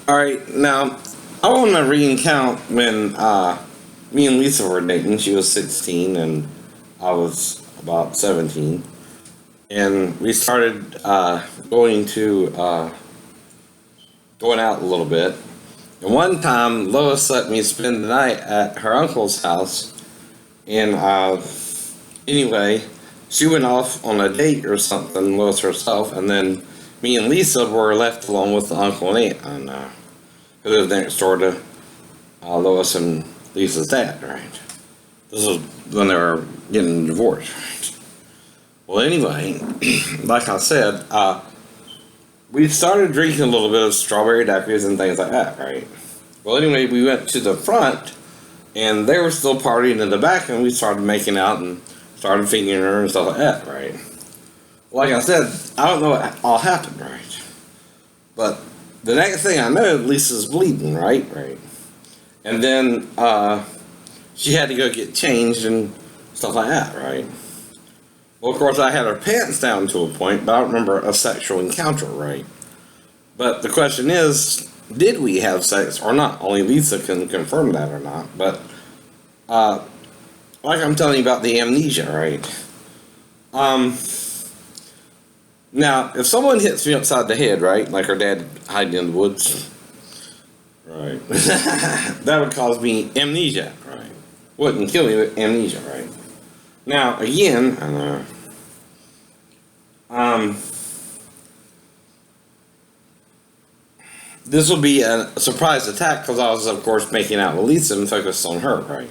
All right, now I want to recount when me and Lisa were dating. She was 16 and I was about 17, and we started going out a little bit. And one time, Lois let me spend the night at her uncle's house, and anyway, she went off on a date or something, Lois herself, and then me and Lisa were left alone with the uncle and aunt, and who lived next door to Lois and Lisa's dad, right? This was when they were getting divorced, right? Well, anyway, like I said, we started drinking a little bit of strawberry daiquiris and things like that, right? Well, anyway, we went to the front, and they were still partying in the back, and we started making out and started fingering her and stuff like that, right? Like I said, I don't know what all happened, right? But the next thing I know, Lisa's bleeding, right? Right. And then she had to go get changed and stuff like that, right? Well, of course, I had her pants down to a point, but I don't remember a sexual encounter, right? But the question is, did we have sex or not? Only Lisa can confirm that or not. But like I'm telling you about the amnesia, right? Now, if someone hits me upside the head, right, like her dad hiding in the woods, right, that would cause me amnesia, right? Wouldn't kill me, but amnesia, right? Now, again, this will be a surprise attack because I was, of course, making out with Lisa and focused on her, right?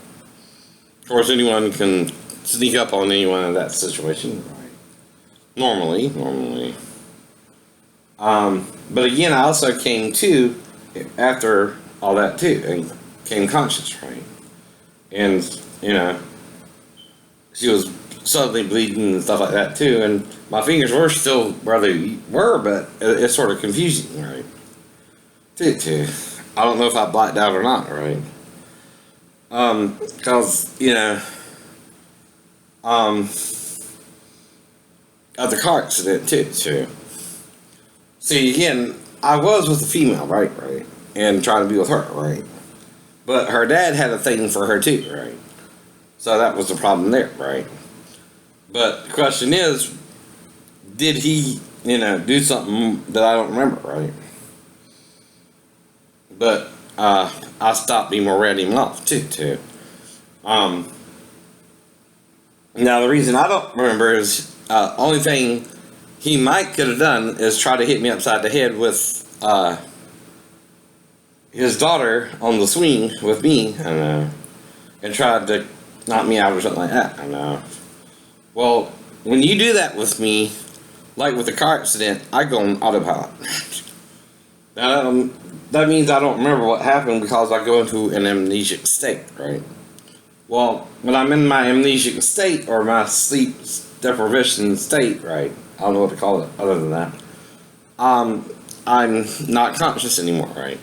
Of course, anyone can sneak up on anyone in that situation, right? Normally. But again, I also came to, after all that too, and came conscious, right? And, she was suddenly bleeding and stuff like that too, and my fingers were still where they were, but it's sort of confusing, right? Too. I don't know if I blacked out or not, right? Because, of the car accident too. See, again, I was with a female, right, and trying to be with her, right? But her dad had a thing for her too, right? So that was the problem there, right? But the question is, did he, do something that I don't remember, right? But I stopped him or read him off too. Now the reason I don't remember is only thing he might could have done is try to hit me upside the head with his daughter on the swing with me, and tried to knock me out or something like that. Well, when you do that with me, like with the car accident, I go on autopilot. Now, that means I don't remember what happened because I go into an amnesic state, right? Well, when I'm in my amnesic state or my sleep deprivation state, right? I don't know what to call it other than that. I'm not conscious anymore, right?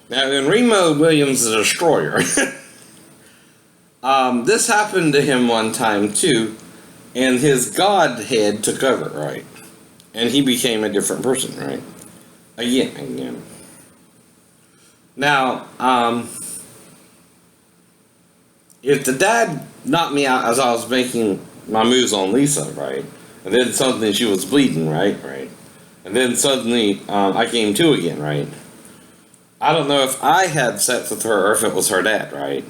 Now, in Remo Williams' The Destroyer, this happened to him one time too, and his godhead took over, right? And he became a different person, right? Again. Now, if the dad knocked me out as I was making my moves on Lisa, right? And then suddenly she was bleeding, right? And then suddenly I came to again, right? I don't know if I had sex with her or if it was her dad, right?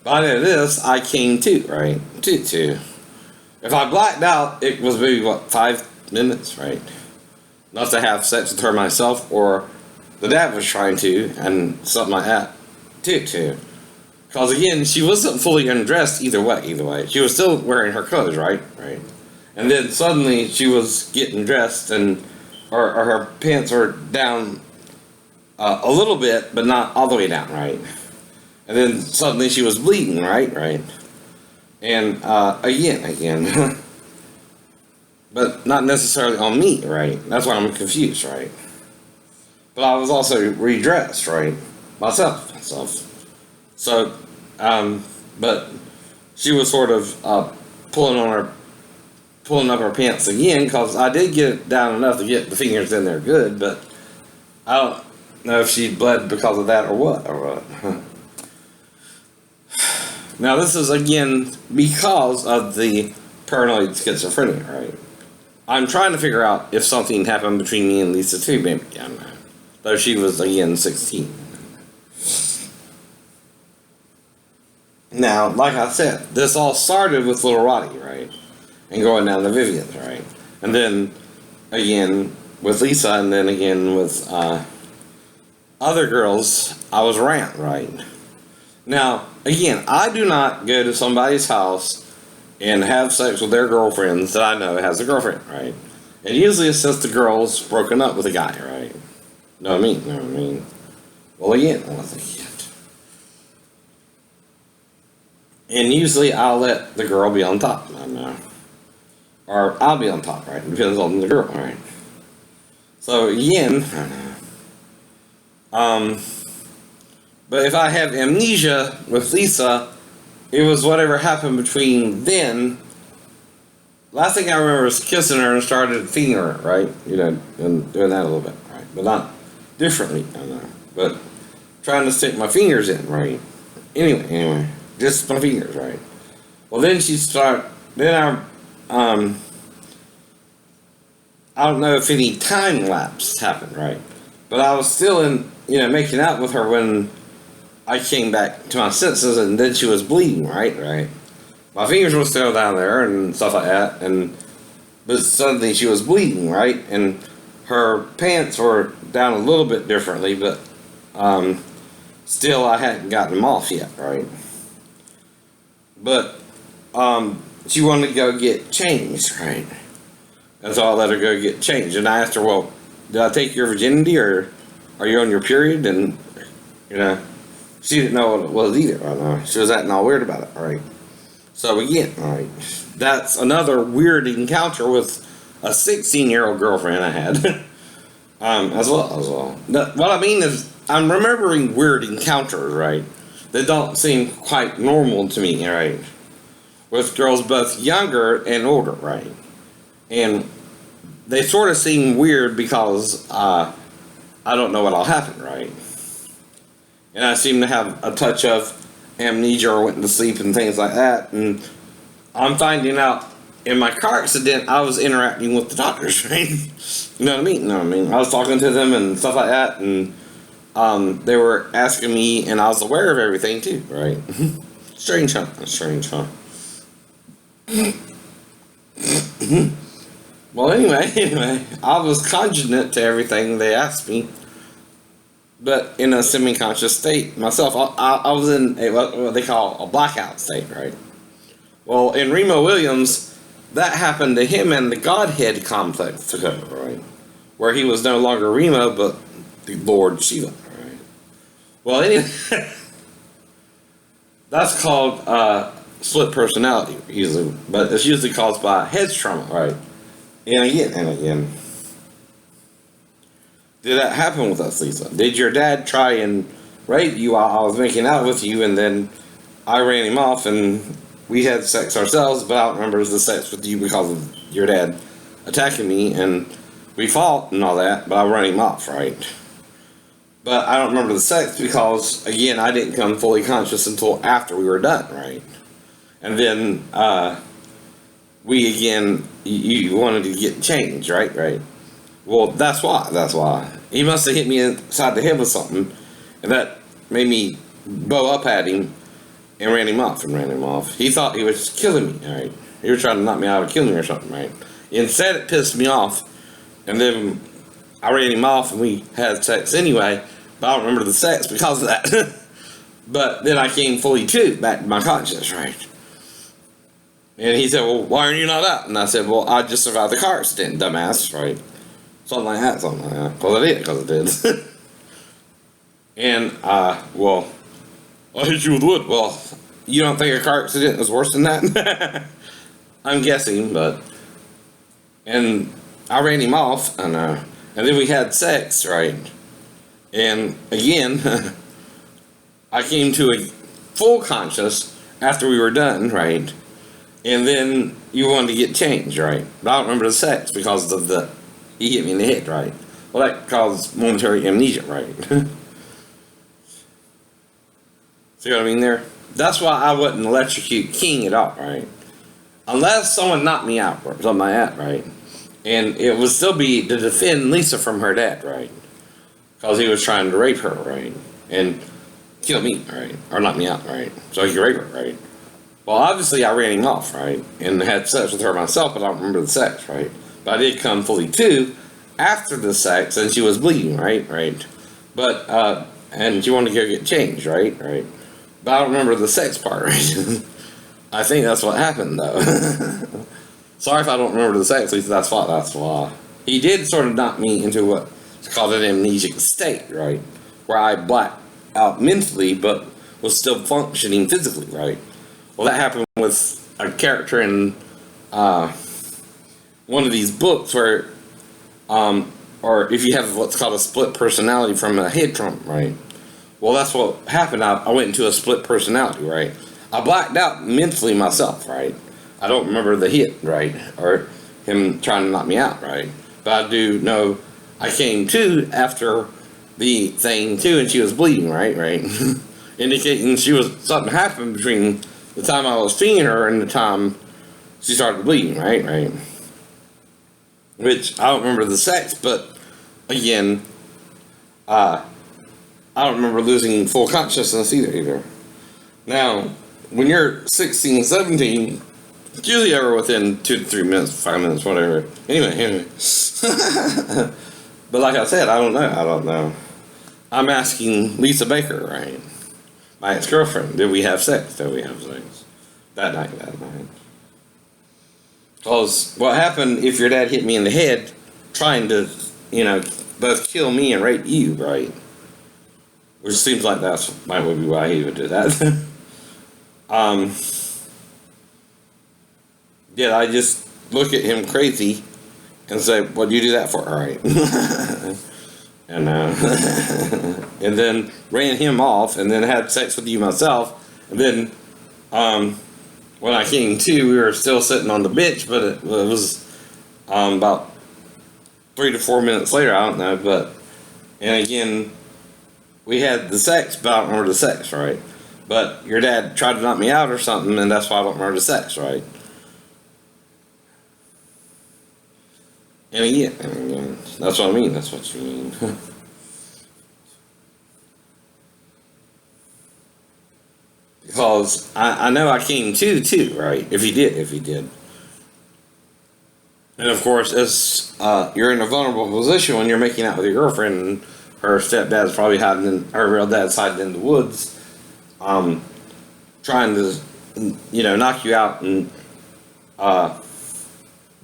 But I know this, I came to, right? To. If I blacked out, it was maybe, 5 minutes, right? Not to have sex with her myself, or the dad was trying to, and something like that, too. Because again, she wasn't fully undressed either way. She was still wearing her clothes, right? And then suddenly she was getting dressed, and or her pants were down a little bit, but not all the way down, right? And then suddenly she was bleeding, right? And again, but not necessarily on me, right? That's why I'm confused, right? But I was also redressed, right? Myself. So, but she was sort of pulling up her pants again, because I did get it down enough to get the fingers in there good, but I don't know if she bled because of that or what. Now, this is again because of the paranoid schizophrenia, right? I'm trying to figure out if something happened between me and Lisa too, maybe. I don't know. Though she was, again, 16. Now, like I said, this all started with little Roddy, right? And going down to Vivian's, right? And then, again, with Lisa, and then again with other girls I was around, right? Now, again, I do not go to somebody's house and have sex with their girlfriends that I know has a girlfriend, right? And usually it's just the girl's broken up with a guy, right? Know what I mean? Know what I mean? Well, again, I was like, yeah. And usually I'll let the girl be on top, I know. Or I'll be on top, right? Depends on the girl, right? So again, but if I have amnesia with Lisa, it was whatever happened between then. Last thing I remember was kissing her and started feeding her, right? You know, and doing that a little bit, right? But not differently, I know. But trying to stick my fingers in, right? Anyway, just my fingers, right? Well, then I don't know if any time lapse happened, right? But I was still making out with her when I came back to my senses, and then she was bleeding, right? My fingers were still down there and stuff like that, but suddenly she was bleeding, right? And her pants were down a little bit differently, but still I hadn't gotten them off yet, right? But she wanted to go get changed, right? And so I let her go get changed, and I asked her, well, did I take your virginity, or are you on your period? And, she didn't know what it was either. I know. She was acting all weird about it, right? So again, right, that's another weird encounter with a 16-year-old girlfriend I had, as well. What I mean is, I'm remembering weird encounters, right, that don't seem quite normal to me, right, with girls both younger and older, right, and they sort of seem weird because I don't know what'll happen, right, and I seem to have a touch of amnesia or went to sleep and things like that, and I'm finding out in my car accident I was interacting with the doctors, right? You know what I mean? I was talking to them and stuff like that, and they were asking me, and I was aware of everything too, right? Strange, huh? Well, anyway, I was cognizant to everything they asked me, but in a semi-conscious state myself. I was in what they call a blackout state, right? Well, in Remo Williams, that happened to him, and the Godhead complex took over, right? Where he was no longer Remo, but the Lord Shiva, right? Well, anyway, that's called split personality, usually, but it's usually caused by head trauma, right? And again. Did that happen with us, Lisa? Did your dad try and rape you while I was making out with you, and then I ran him off and we had sex ourselves, but I don't remember the sex with you because of your dad attacking me, and we fought and all that, but I ran him off, right? But I don't remember the sex because, again, I didn't come fully conscious until after we were done, right? And then you wanted to get changed, right? Well, that's why. He must have hit me inside the head with something, and that made me bow up at him and ran him off. He thought he was killing me, right? He was trying to knock me out or kill me or something, right? Instead, it pissed me off, and then I ran him off, and we had sex anyway, but I don't remember the sex because of that. But then I came fully back to my conscious, right? And he said, well, why are you not out? And I said, well, I just survived the car accident, dumbass, right? Something like that. Because I did. And, well, I hit you with wood. Well, you don't think a car accident is worse than that? I'm guessing, but... And I ran him off, and then we had sex, right? And, again, I came to a full conscious after we were done, right? And then you wanted to get changed, right? But I don't remember the sex because of he hit me in the head, right? Well, that caused momentary amnesia, right? See what I mean there? That's why I wouldn't electrocute King at all, right? Unless someone knocked me out or something like that, right? And it would still be to defend Lisa from her dad, right? Because he was trying to rape her, right? And kill me, right? Or knock me out, right? So he could rape her, right? Well, obviously I ran him off, right? And had sex with her myself, but I don't remember the sex, right? But I did come fully to after the sex, and she was bleeding, right? Right. But, and she wanted to go get changed, right? Right. But I don't remember the sex part, right? I think that's what happened, though. Sorry if I don't remember the sex, at least that's why. He did sort of knock me into what's called an amnesic state, right? Where I blacked out mentally, but was still functioning physically, right? Well, that happened with a character in one of these books where, or if you have what's called a split personality from a head trauma, right? Well, that's what happened. I went into a split personality, right? I blacked out mentally myself, right? I don't remember the hit, right? Or him trying to knock me out, right? But I do know I came to after the thing too, and she was bleeding, right? Right. Indicating something happened between the time I was seeing her and the time she started bleeding, right? Right. Which I don't remember the sex, but again, I don't remember losing full consciousness either. Now, when you're 16, 17, it's usually ever within 2 to 3 minutes, 5 minutes, whatever. Anyway. But like I said, I don't know. I'm asking Lisa Baker, right? My ex-girlfriend, did we have sex? That night. Because what happened if your dad hit me in the head trying to, both kill me and rape you, right? Which seems like might be why he would do that. Did I just look at him crazy and say, "What'd you do that for?" All right. and and then ran him off, and then had sex with you myself, and then when I came to, we were still sitting on the bench, but it was about 3 to 4 minutes later, I don't know, and again, we had the sex, but I don't remember the sex, right? But your dad tried to knock me out or something, and that's why I don't remember the sex, right? And again, that's what I mean. That's what you mean. Because I know I came to too, right? If he did. And of course, you're in a vulnerable position when you're making out with your girlfriend, and her stepdad's probably her real dad's hiding in the woods, trying to, knock you out and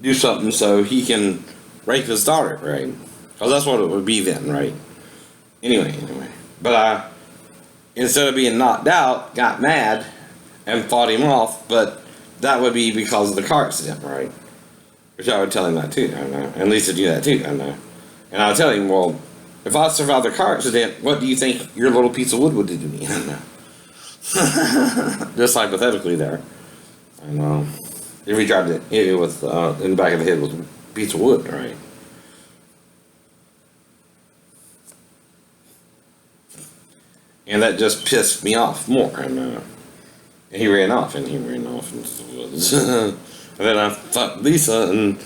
do something so he can rape his daughter, right? Because that's what it would be then, right? Anyway. But instead of being knocked out, got mad and fought him off, but that would be because of the car accident, right? Which I would tell him that too, I know. And Lisa do that too, I know. And I'll tell him, well, if I survived the car accident, what do you think your little piece of wood would do to me? I know. Just hypothetically there. I know. If he tried to hit me with, in the back of the head with a piece of wood, right? And that just pissed me off more, and he ran off into the woods. And then I fucked Lisa, and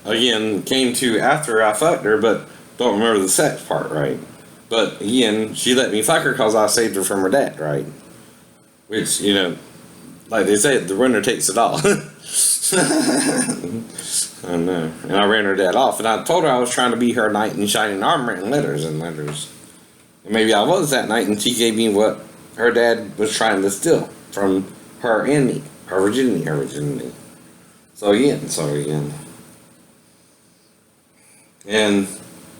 again, came to after I fucked her, but don't remember the sex part, right? But again, she let me fuck her because I saved her from her dad, right? Which, like they say, the winner takes it all. I know. And I ran her dad off, and I told her I was trying to be her knight in shining armor and letters. And maybe I was that night, and she gave me what her dad was trying to steal from her and me. Her virginity. So again. And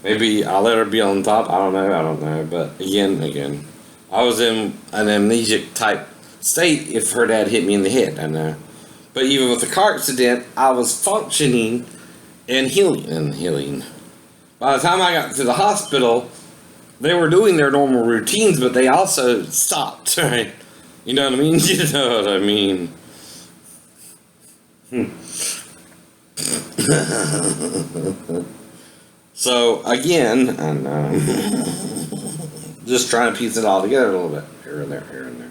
maybe I let her be on top. I don't know. But again. I was in an amnesic type state if her dad hit me in the head, I know. But even with the car accident, I was functioning and healing. By the time I got to the hospital, they were doing their normal routines, but they also stopped, right? You know what I mean? You know what I mean. So again, and just trying to piece it all together a little bit, here and there, here and there.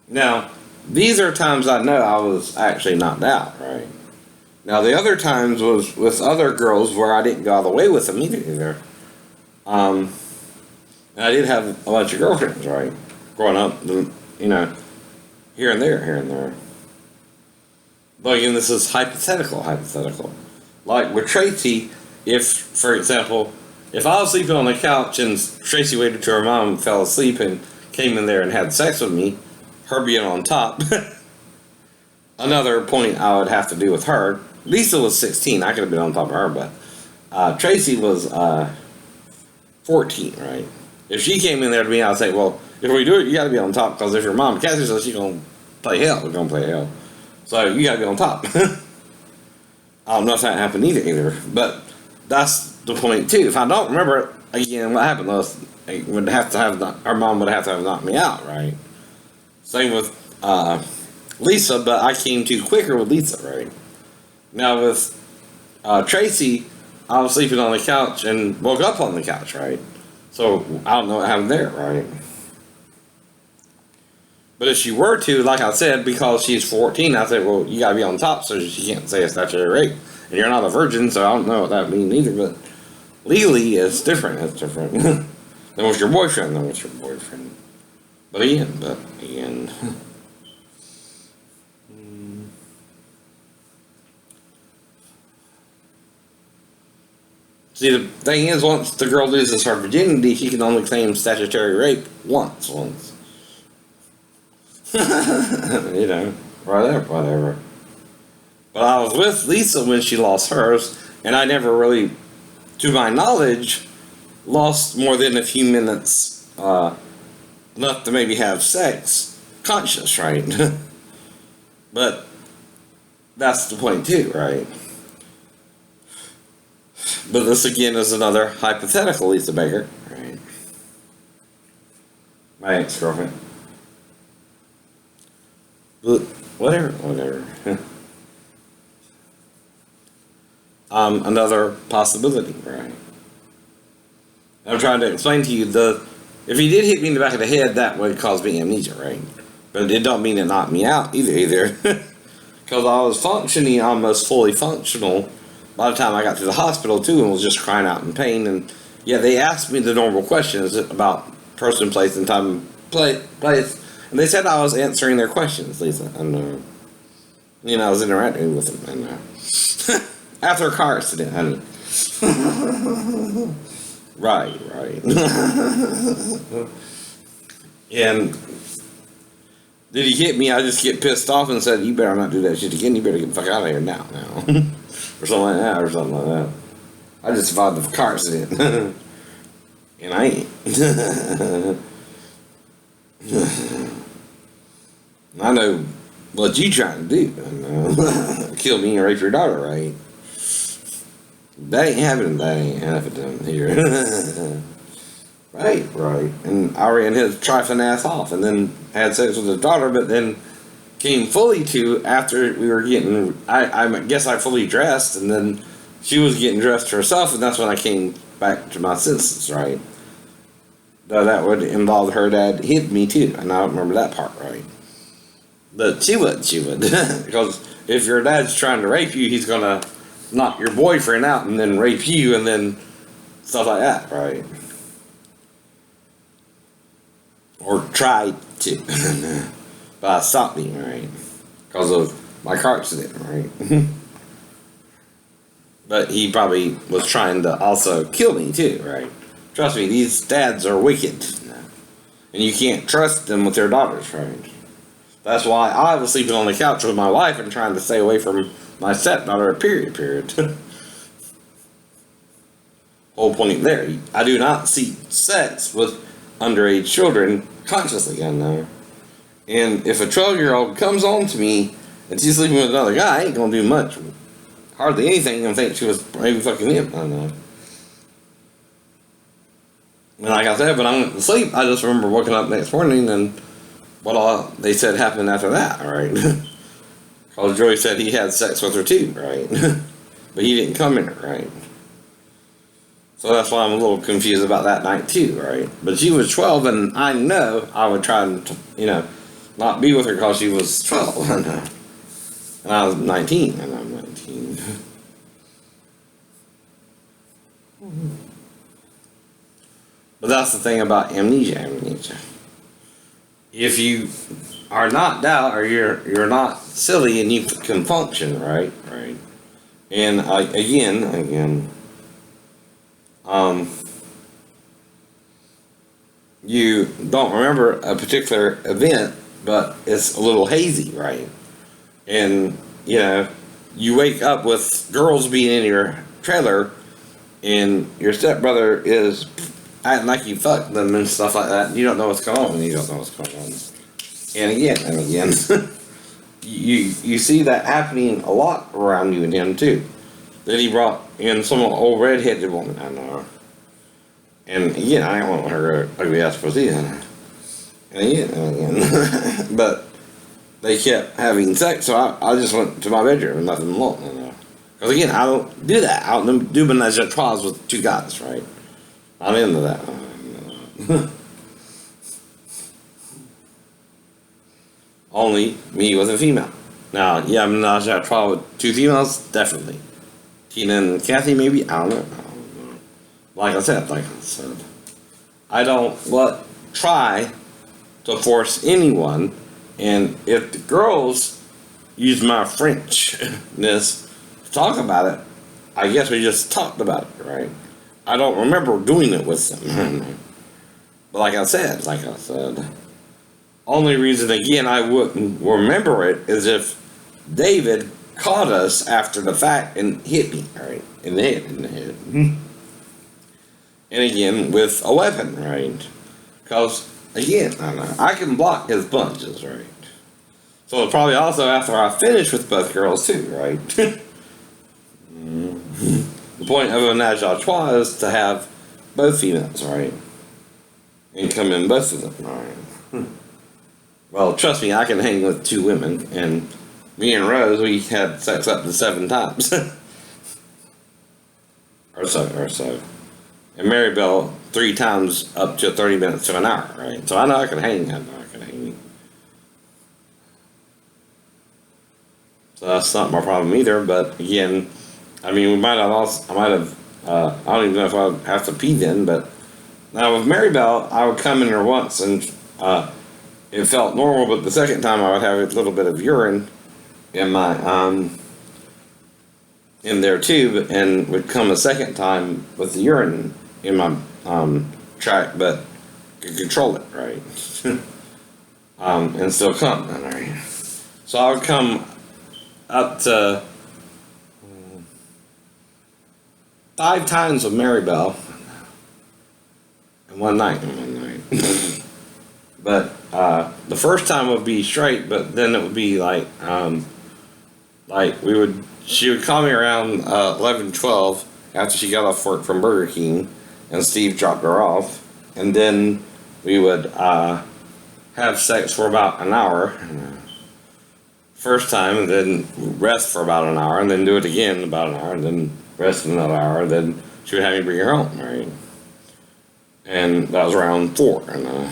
Now, these are times I know I was actually knocked out, right? Now, the other times was with other girls where I didn't go all the way with them either. And I did have a bunch of girlfriends, right? Growing up, you know, here and there, here and there. But again, this is hypothetical. Like with Tracy, if, for example, if I was sleeping on the couch and Tracy waited till her mom fell asleep and came in there and had sex with me, her being on top, another point I would have to do with her. Lisa was 16. I could have been on top of her, but Tracy was 14, right? If she came in there to me, I'd say, well, if we do it, you got to be on top, because if your mom catches us, she's going to play hell. We're going to play hell. So you got to be on top. I don't know if that happened either. But that's the point, too. If I don't remember, again, what happened was, our mom would have to knocked me out, right? Same with Lisa, but I came to quicker with Lisa, right? Now with Tracy, I was sleeping on the couch and woke up on the couch, right? So I don't know what happened there, right? But if she were to, like I said, because she's 14, I said, well, you gotta be on top so she can't say it's statutory rape. And you're not a virgin, so I don't know what that means either, but legally it's different. It's different. Then what's your boyfriend? But again. See, the thing is, once the girl loses her virginity, she can only claim statutory rape once. You know, whatever. But I was with Lisa when she lost hers, and I never really, to my knowledge, lost more than a few minutes left to maybe have sex conscious, right? But that's the point too, right? But this again is another hypothetical Lisa Baker, right? My ex-girlfriend. But whatever. Another possibility, right? I'm trying to explain to you if he did hit me in the back of the head, that would cause me amnesia, right? But it don't mean it knocked me out either. Because I was functioning almost fully functional by the time I got to the hospital too, and was just crying out in pain. And yeah, they asked me the normal questions about person, place, and time, place, and they said I was answering their questions, Lisa. And I was interacting with them. And after a car accident, honey. Right. And did he hit me? I just get pissed off and said, "You better not do that shit again. You better get the fuck out of here now." Or something like that. I just survived the car accident. And I ain't. I know what you trying to do. Kill me and rape your daughter, right? That ain't happening here. Right. And I ran his trifling ass off and then had sex with his daughter, but then came fully to after we were getting, I guess I fully dressed, and then she was getting dressed herself, and that's when I came back to my senses, right? Though that would involve her dad hit me too, and I don't remember that part, right? But she would. Because if your dad's trying to rape you, he's gonna knock your boyfriend out and then rape you and then stuff like that, right? Or try to. But I stopped me, right? Because of my car accident, right? But he probably was trying to also kill me too, right? Trust me, these dads are wicked. And you can't trust them with their daughters, right? That's why I was sleeping on the couch with my wife and trying to stay away from my stepdaughter, period. Whole point there. I do not see sex with underage children consciously, I know. And if a 12-year-old comes on to me and she's sleeping with another guy, I ain't gonna do much. Hardly anything. I think she was maybe fucking him. I don't know. And like I said, when I went to sleep, I just remember waking up next morning and what all they said happened after that, right? Because Joey said he had sex with her too, right? But he didn't come in it, right? So that's why I'm a little confused about that night too, right? But she was 12, and I know I would try to, not be with her because she was 12, and I was 19, and I'm 19. But that's the thing about amnesia. If you are not doubt, or you're not silly, and you can function, right? And again, you don't remember a particular event, but it's a little hazy, right? And you wake up with girls being in your trailer, and your stepbrother is acting like you fucked them and stuff like that. And you don't know what's going on, and you don't know what's going on. And again, you see that happening a lot around you and him too. Then he brought in some old redheaded woman I know. And again, I don't want her ugly ass pussy. And again. But they kept having sex, so I just went to my bedroom and left them alone. Because again, I don't do that. I don't do menage a trois with two guys, right? I'm into that. Only me with a female. Now, menage a trois with two females, definitely. Tina and Kathy, maybe? I don't know. Like I said, I don't try to force anyone, and if the girls use my Frenchness to talk about it, I guess we just talked about it, right? I don't remember doing it with them. But like I said, only reason again I wouldn't remember it is if David caught us after the fact and hit me, right? In the head. And again, with a weapon, right? Because, again, I can block his punches, right? So probably also after I finish with both girls too, right? The point of a menage a trois is to have both females, right? And come in both of them, right? Well, trust me, I can hang with two women, and me and Rose, we had sex up to 7 times. or so. And Maribel 3 times up to 30 minutes to an hour, right? So I know I can hang. So that's not my problem either. But again, I don't even know if I would have to pee then. But now with Maribel, I would come in there once and it felt normal. But the second time, I would have a little bit of urine in my in their tube, and would come a second time with the urine in my tract, but could control it, right? And still come, right? So I would come up to 5 times with Maribel in one night. But the first time would be straight, but then it would be she would call me around 11, 12 after she got off work from Burger King, and Steve dropped her off, and then we would have sex for about an hour first time, and then rest for about an hour, and then do it again about an hour, and then rest another hour, and then she would have me bring her home, right? And that was around 4, and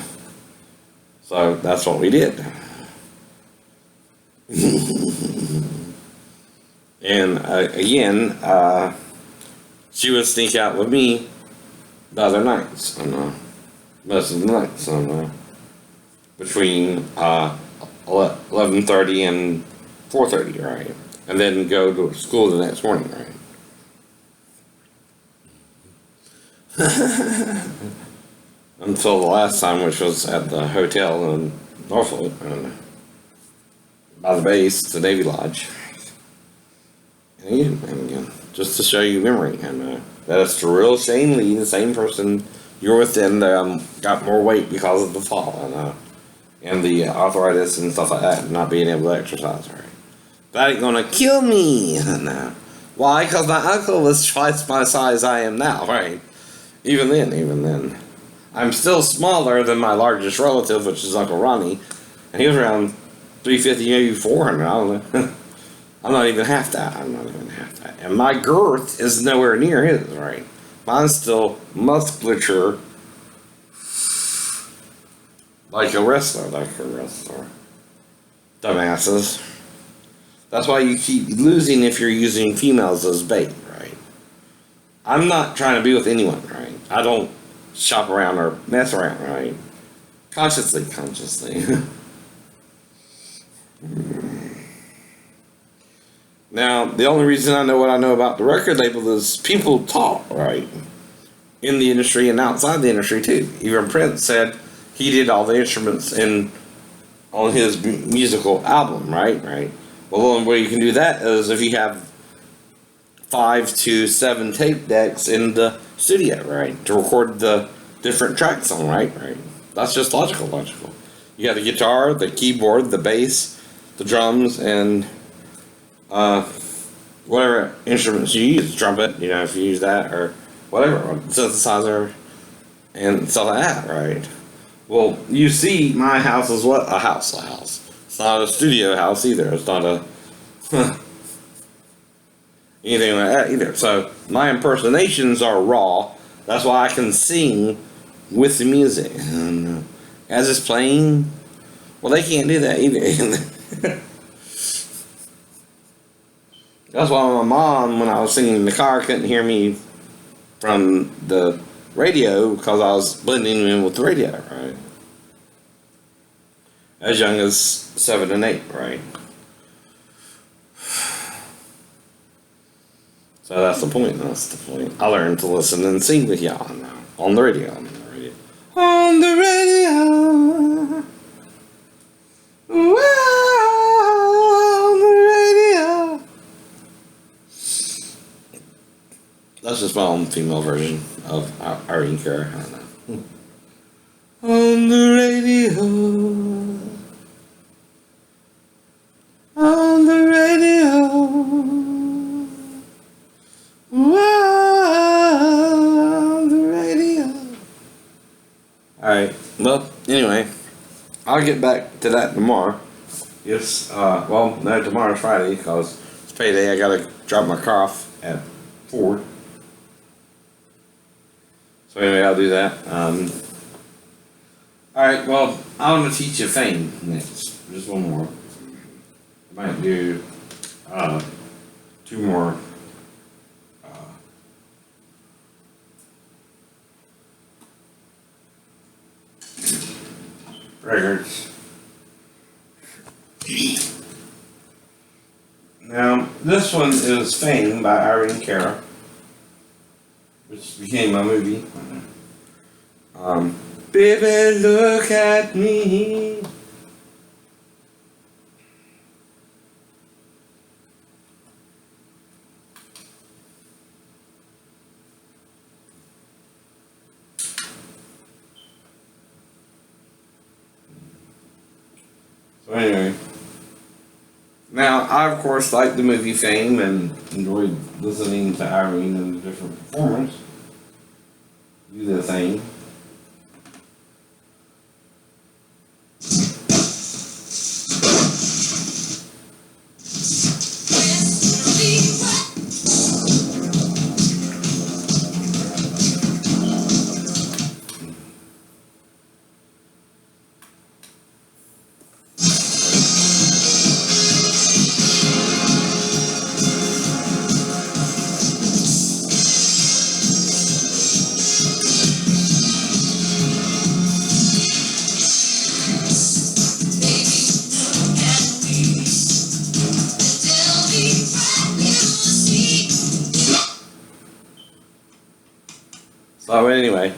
so that's what we did. And again, she would sneak out with me the other nights, most of the nights, between 11:30 and 4:30, right? And then go to school the next morning, right? Until the last time, which was at the hotel in Norfolk, by the base, the Navy Lodge. And again, just to show you memory, and that is the real Shane Lee, the same person you're with, and got more weight because of the fall, and the arthritis and stuff like that, and not being able to exercise, right? That ain't gonna kill me. No. Why? Because my uncle was twice my size I am now, right? Even then. I'm still smaller than my largest relative, which is Uncle Ronnie, and he was around 350, maybe 400, I don't know. I'm not even half that. And my girth is nowhere near his, right? Mine's still musculature, like a wrestler, Dumbasses. That's why you keep losing if you're using females as bait, right? I'm not trying to be with anyone, right? I don't shop around or mess around, right? Consciously. Now, the only reason I know what I know about the record label is people talk, right? In the industry and outside the industry, too. Even Prince said he did all the instruments on his musical album, right? Well, the only way you can do that is if you have 5 to 7 tape decks in the studio, right? To record the different tracks on, right? That's just logical. You got the guitar, the keyboard, the bass, the drums, and whatever instruments you use, trumpet, if you use that, or whatever, or synthesizer, and stuff like that, right? Well, you see, my house is what? A house. It's not a studio house either. It's not a anything like that either. So my impersonations are raw. That's why I can sing with the music. And as it's playing, well, they can't do that either. That's why my mom, when I was singing in the car, couldn't hear me from the radio because I was blending in with the radio, right? As young as 7 and 8, right? So that's the point. I learned to listen and sing with y'all now on the radio. On the radio. That's just my own female version of Irene Cara. I don't know. On the radio. On the radio. On the radio. Alright, well, anyway, I'll get back to that tomorrow. Yes, well, no, tomorrow's Friday because it's payday. I gotta drop my car off at 4. So anyway, I'll do that. Alright, well, I'm going to teach you fame next. Just one more. I might do 2 more records. Now, this one is Fame by Irene Cara, which became my movie. Baby, look at me. So anyway, now I of course like the movie Fame and enjoyed listening to Irene and the different performers do their thing. So anyway,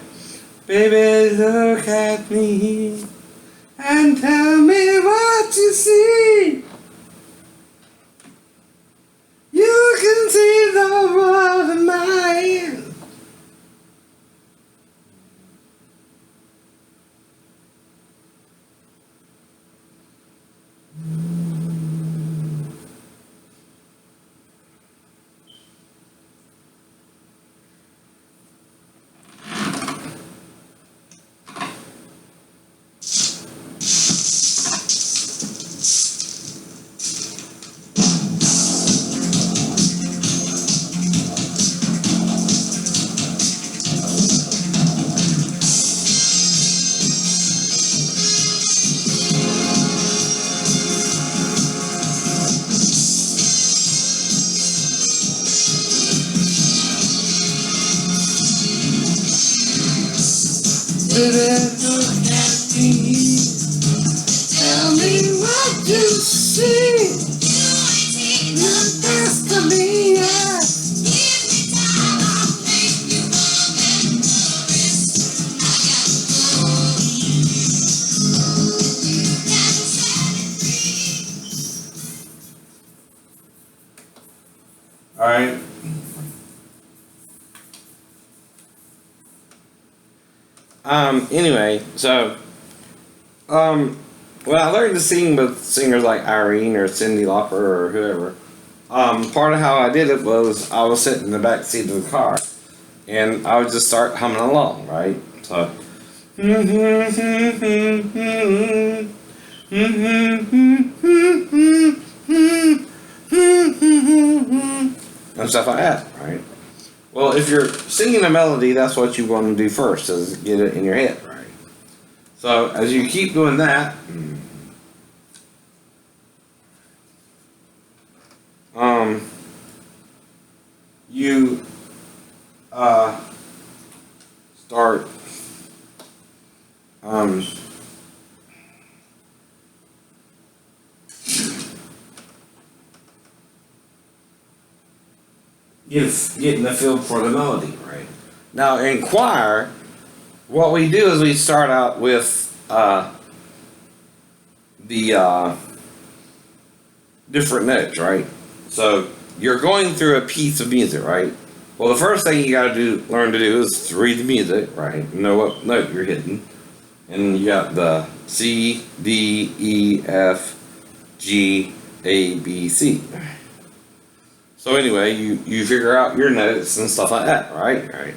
baby, look at me and tell me what you see. You can see the world in my hands. Look at me. Tell me what you see. The best of me, yeah. All right. Anyway, so, well, I learned to sing with singers like Irene or Cyndi Lauper or whoever. Part of how I did it was I was sitting in the back seat of the car, and I would just start humming along, right? So, and stuff like that, right? Well, if you're singing a melody, that's what you want to do first, is get it in your head, right? So as you keep doing that, you start getting the feel for the melody, right? Now in choir, what we do is we start out with the different notes, right? So you're going through a piece of music, right? Well, the first thing you got to learn to do is to read the music, right? Know what note you're hitting, and you got the C, D, E, F, G, A, B, C. So anyway, you figure out your notes and stuff like that, right? Right.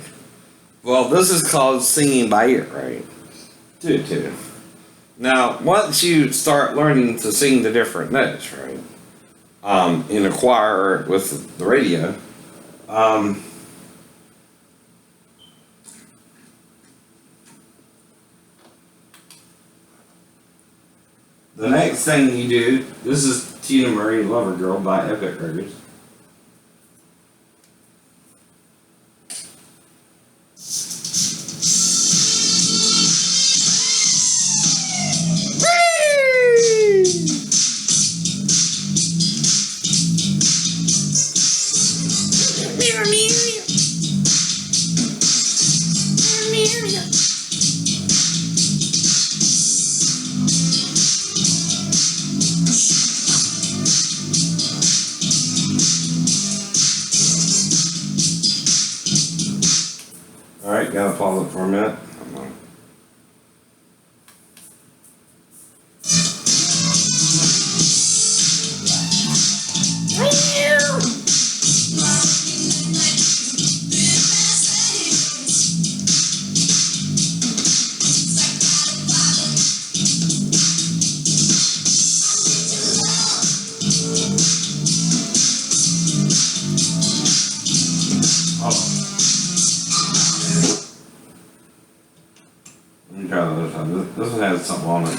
Well, this is called singing by ear, right? Two. Now, once you start learning to sing the different notes, right? In a choir or with the radio, the next thing you do, this is Tina Marie Lover Girl by Epic Records. Alright, gotta pause it for a minute. Let me try the other side. This one has something on it.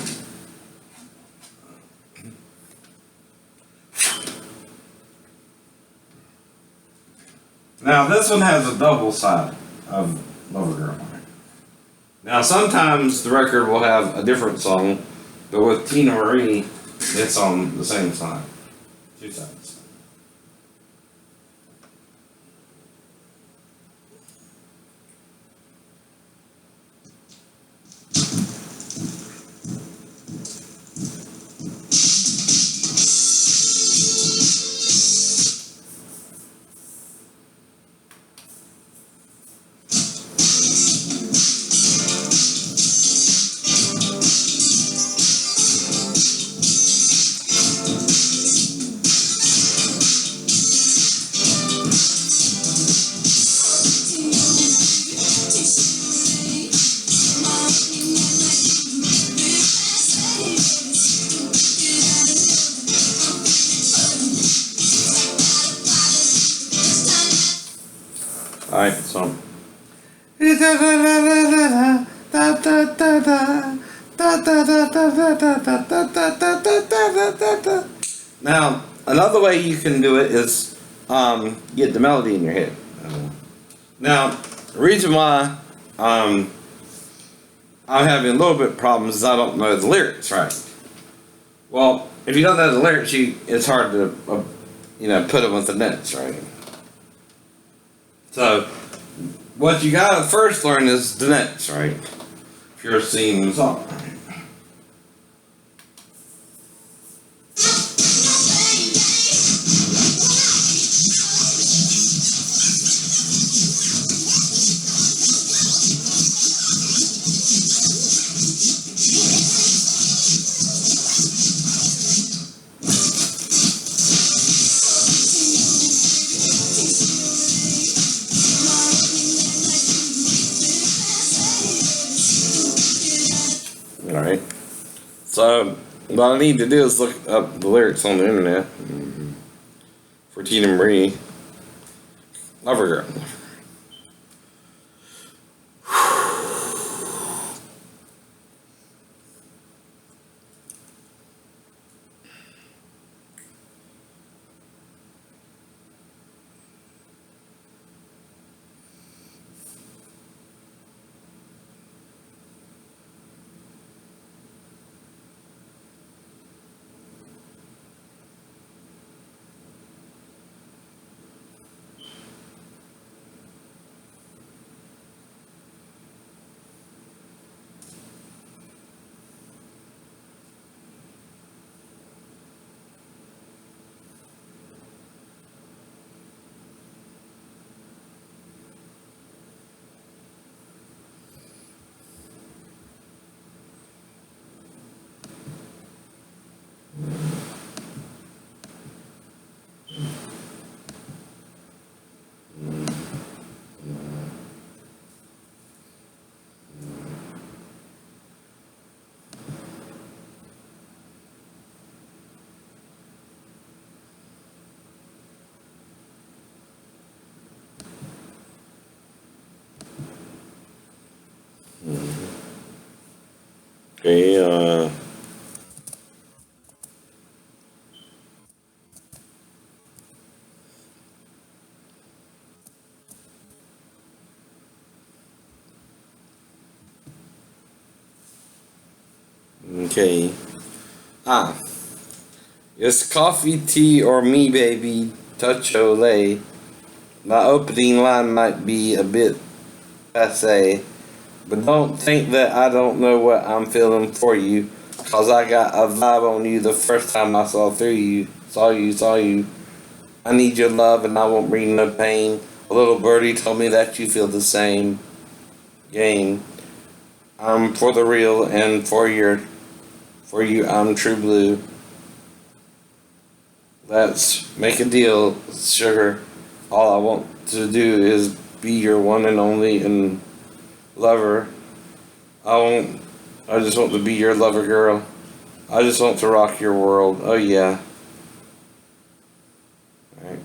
Now this one has a double side of Lover Girl. Now sometimes the record will have a different song, but with Tina Marie, it's on the same side. Two sides. Alright, so. Now, another way you can do it is get the melody in your head. Now, the reason why I'm having a little bit of problems. I don't know the lyrics right. Well, if you don't know the lyrics, it's hard to put them with the notes, right? So what you gotta first learn is the notes, right? If you're singing the song. Alright. So what I need to do is look up the lyrics on the internet for Tina Marie. Lover Girl. Okay, okay. It's coffee, tea, or me, baby. Touch Olay. My opening line might be a bit passe, but don't think that I don't know what I'm feeling for you, 'cause I got a vibe on you the first time I saw through you. Saw you. I need your love and I won't bring no pain. A little birdie told me that you feel the same. Game. I'm for the real and for you I'm true blue. Let's make a deal, sugar. All I want to do is be your one and only and lover. I just want to be your lover girl. I just want to rock your world. Oh yeah. Alright.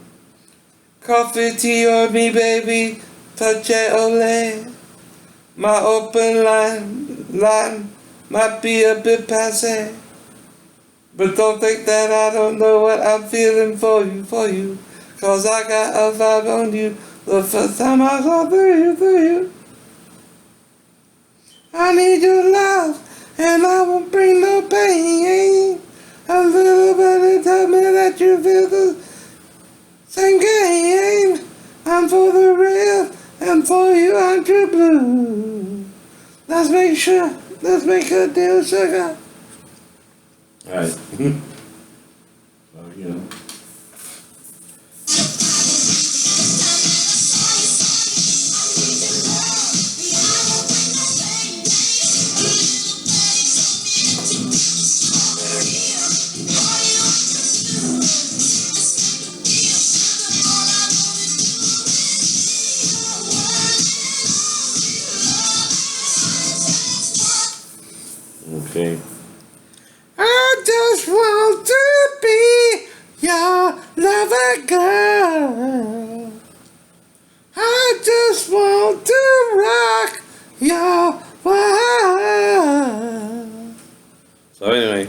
Coffee, tea, or me, baby. Touch it, ole. My open line might be a bit passe. But don't think that I don't know what I'm feeling for you. 'Cause I got a vibe on you the first time I saw through you. I need your love, and I won't bring no pain. A little bit tell me that you feel the same game. I'm for the real, and for you I'm true blue. Let's make a deal, sugar. Alright. So, you know. Okay. I just want to be your lover girl. I just want to rock your world. So anyway,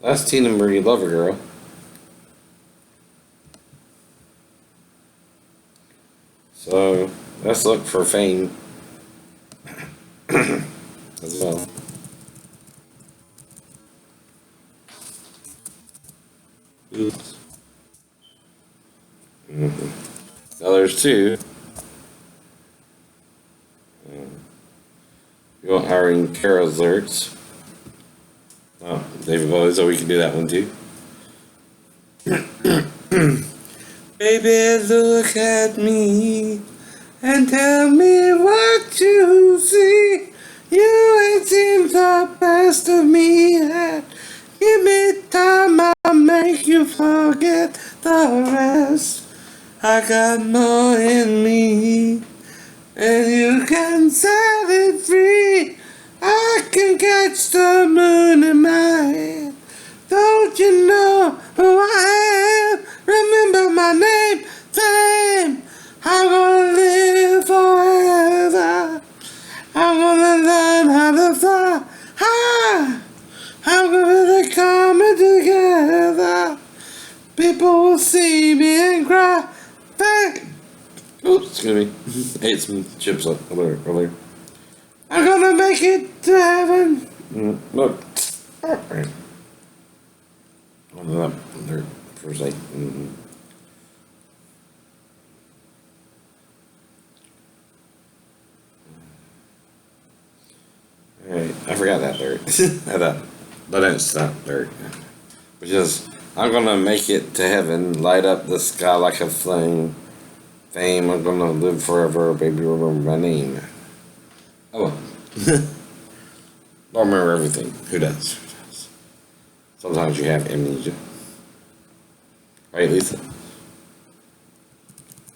that's Tina Marie Lover Girl. So let's look for fame. as well. Oops. Now there's two. You want hiring Kara's lyrics? Oh, David Bowie, so we can do that one too. Baby, look at me and tell me what you see. You ain't seen the best of me yet. Give me time, I'll make you forget the rest. I got more in me, and you can set it free. I can catch the moon in my hand. Don't you know who I am? Remember my name, fame. I'm gonna live forever. I'm gonna learn how to fly high. I'm gonna come together. People will see me and cry. Fame. Oops, excuse me. Ate some chips earlier. I'm gonna make it to heaven. Look. One of them, they're first like. Alright, I forgot that lyric. But it's not lyric. Which is, I'm gonna make it to heaven, light up the sky like a flame. Fame, I'm gonna live forever, baby, remember my name. Oh. Don't remember everything. Who does? Sometimes you have amnesia. Right, Lisa?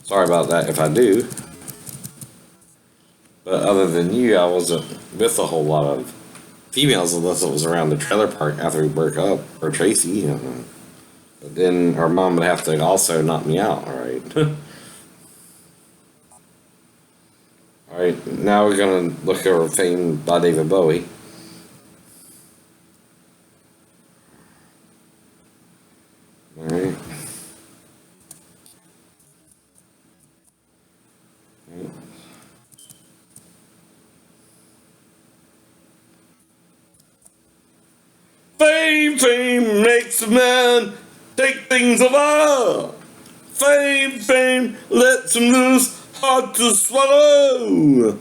Sorry about that if I do. But other than you, I wasn't with a whole lot of females unless it was around the trailer park after we broke up. Or Tracy, you know. But then her mom would have to also knock me out, alright? Alright, now we're gonna look over Fame by David Bowie. Alright. Fame makes a man take things apart. Fame lets him loose, hard to swallow.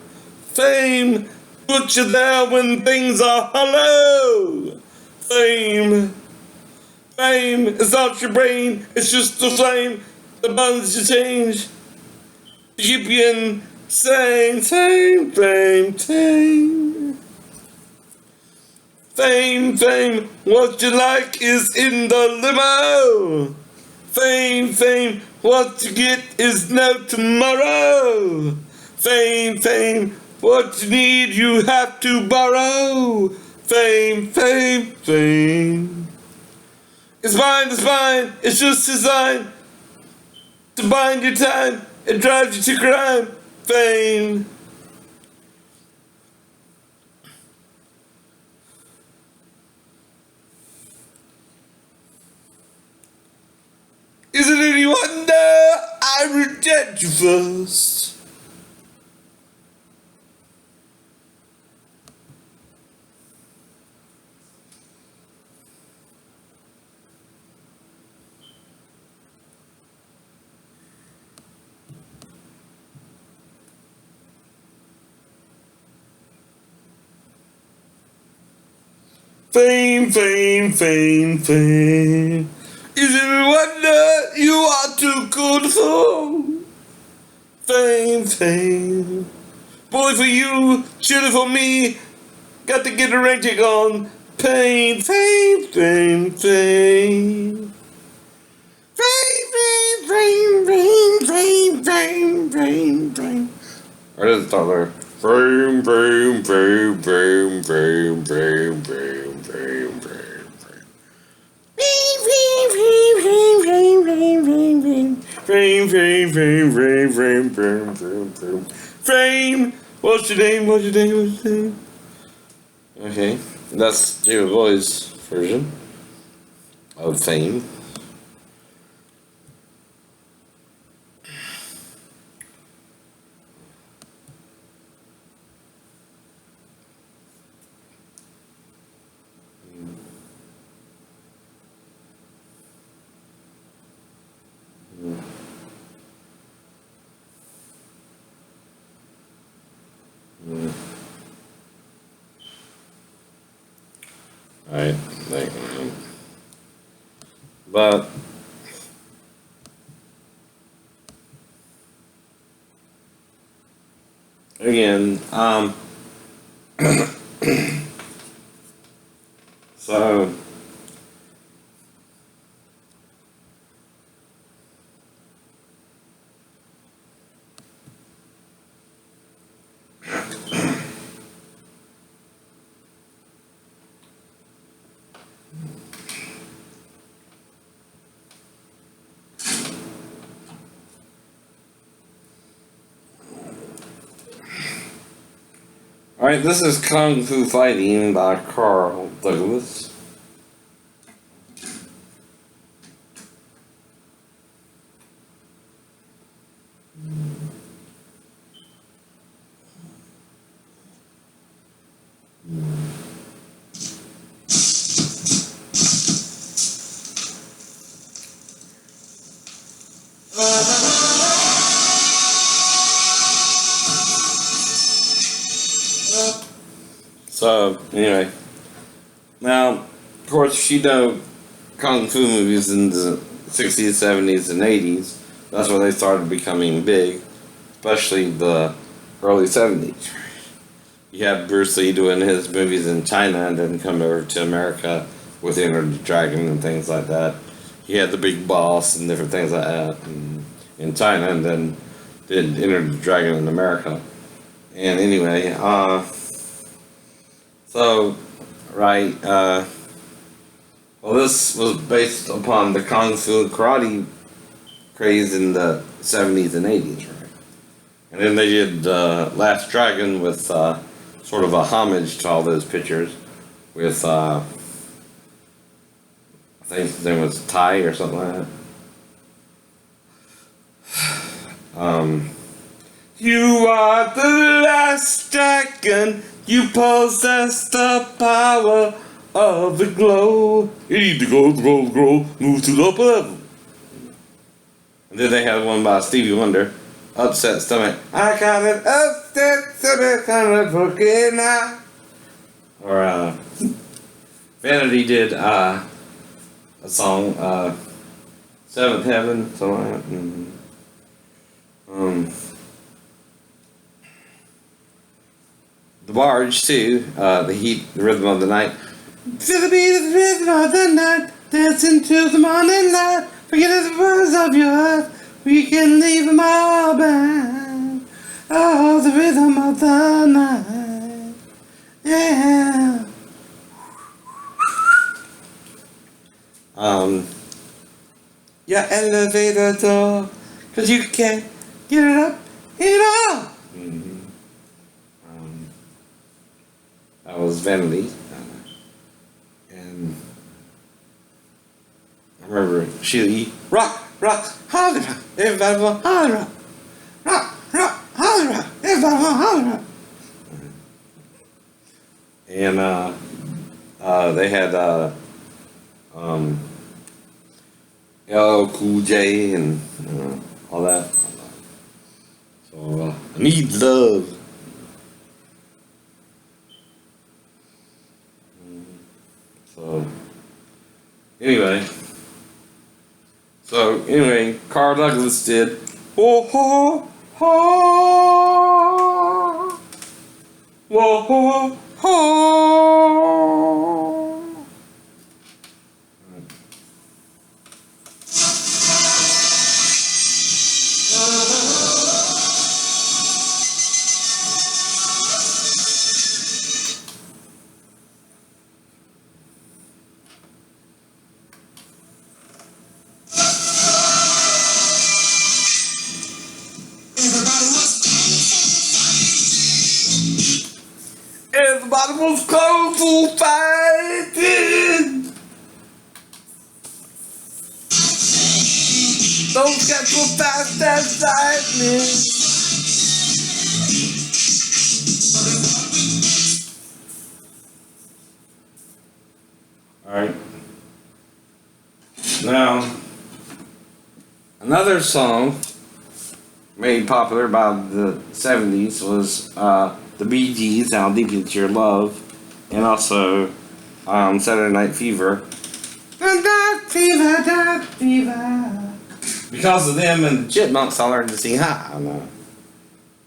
Fame puts you there when things are hollow. Fame is not your brain, it's just a flame that burns your change to keep you insane. Fame, what you like is in the limo. Fame, what you get is no tomorrow. Fame, what you need you have to borrow. Fame. It's fine, it's just designed to bind your time. It drives you to crime. Fame. Is it any wonder I reject you first? Fame. Is it any wonder you are too good for? Fame. Boy for you, chilly for me, got to get a renting on. Fame. Or does it start there? Fame. Fame. What's your name? Okay, that's David Bowie's version of Fame. right? But again, so all right, this is Kung Fu Fighting by Carl Douglas. So anyway, now of course you know kung fu movies in the 60s, 70s, and 80s. That's where they started becoming big, especially the early 70s. You had Bruce Lee doing his movies in China and then come over to America with Enter the Dragon and things like that. He had the Big Boss and different things like that in China, and then did Enter the Dragon in America. And anyway, so, right, well, this was based upon the Kung Fu karate craze in the 70s and 80s, right? And then they did Last Dragon with sort of a homage to all those pictures with, I think his name was Tai or something like that. You are the last dragon. You possess the power of the glow. You need to go, move to the upper level. And then they had one by Stevie Wonder, Upset Stomach. I got an upset stomach, kind of broken eye. Or Vanity did a song, Seventh Heaven, something like that. The Barge too, the Heat, the Rhythm of the Night. To the beat of the rhythm of the night, dancing till the morning light. Forget the words of your heart, we can leave them all behind. Oh, the rhythm of the night, yeah. Your elevator door, 'cause you can't get it up anymore. That was Vanity, and I remember she rock, holler rock, everybody want holler rock, holler rock, everybody want holler rock. And they had LL Cool J and all that. So I need love. So anyway, Carl Douglas did whoa ho ho, whoa ho ho. Everybody was kung fu fighting. Those guys go fast as lightning. Alright. Now, another song made popular by the 70s was the Bee Gees, How Deep Is Your Love, and also Saturday Night Fever. Night Fever, Night Fever. Because of them and the Chipmunks, I learned to sing high. I know.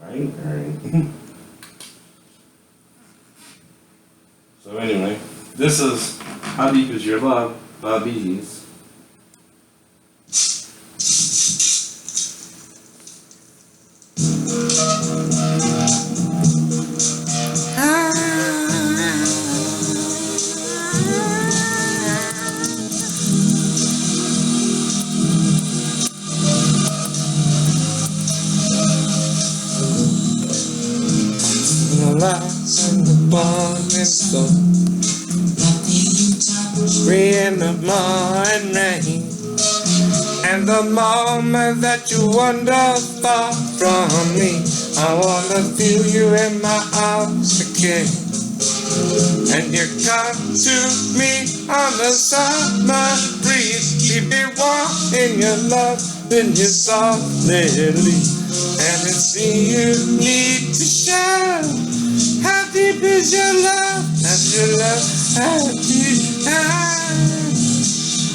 Right. So anyway, this is How Deep Is Your Love by Bee Gees. In the morning sun, rain of morning rain, and the moment that you wander far from me, I wanna feel you in my arms again. And you come to me on the summer breeze, keep me warm in your love, then you softly leave, and it's me you need to show. How deep is your love? Has your love? How deep?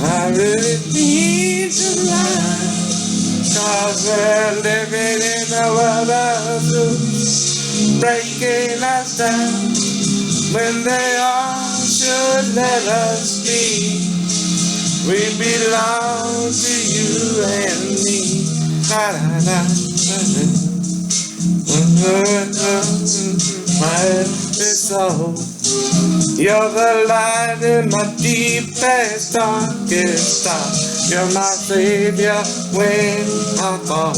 I really need your love, 'cause we're living in a world of blues, breaking us down when they all should let us be. We belong to you and me. La, la, la, la, my soul, you're the light in my deepest, darkest star. You're my savior when I fall,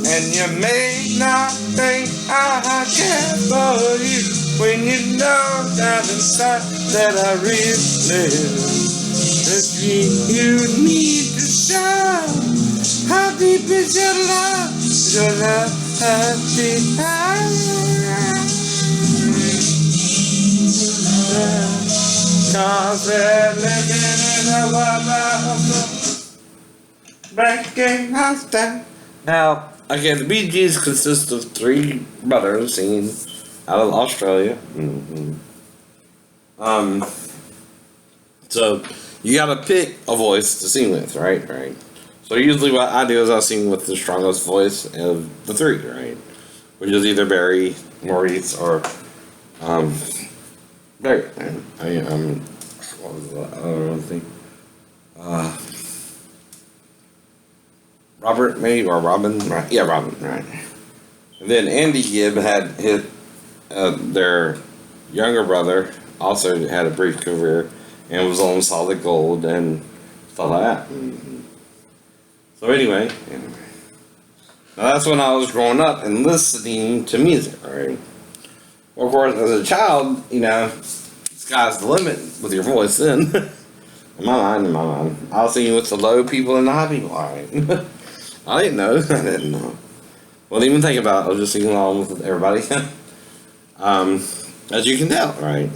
and you make nothing I care for you. When you know down inside that I really live, it's me you need to show. How deep is your love? Your love. Cause we're living in a world of breaking us down. Now, again, the Bee Gees consist of three brothers singing out of Australia. So you gotta pick a voice to sing with, right? Right. So usually what I do is I sing with the strongest voice of the three, right? Which is either Barry, Maurice, or Barry. What was the other thing? Robert, maybe, or Robin, right? Yeah, Robin, right. And then Andy Gibb had his their younger brother also had a brief career and was on Solid Gold and stuff like that. So anyway, now that's when I was growing up and listening to music, right? Well, of course, as a child, you know, sky's the limit with your voice then. in my mind. I was singing with the low people and the high people, alright. I didn't know. Well, even think about it, I was just singing along with everybody. As you can tell, right?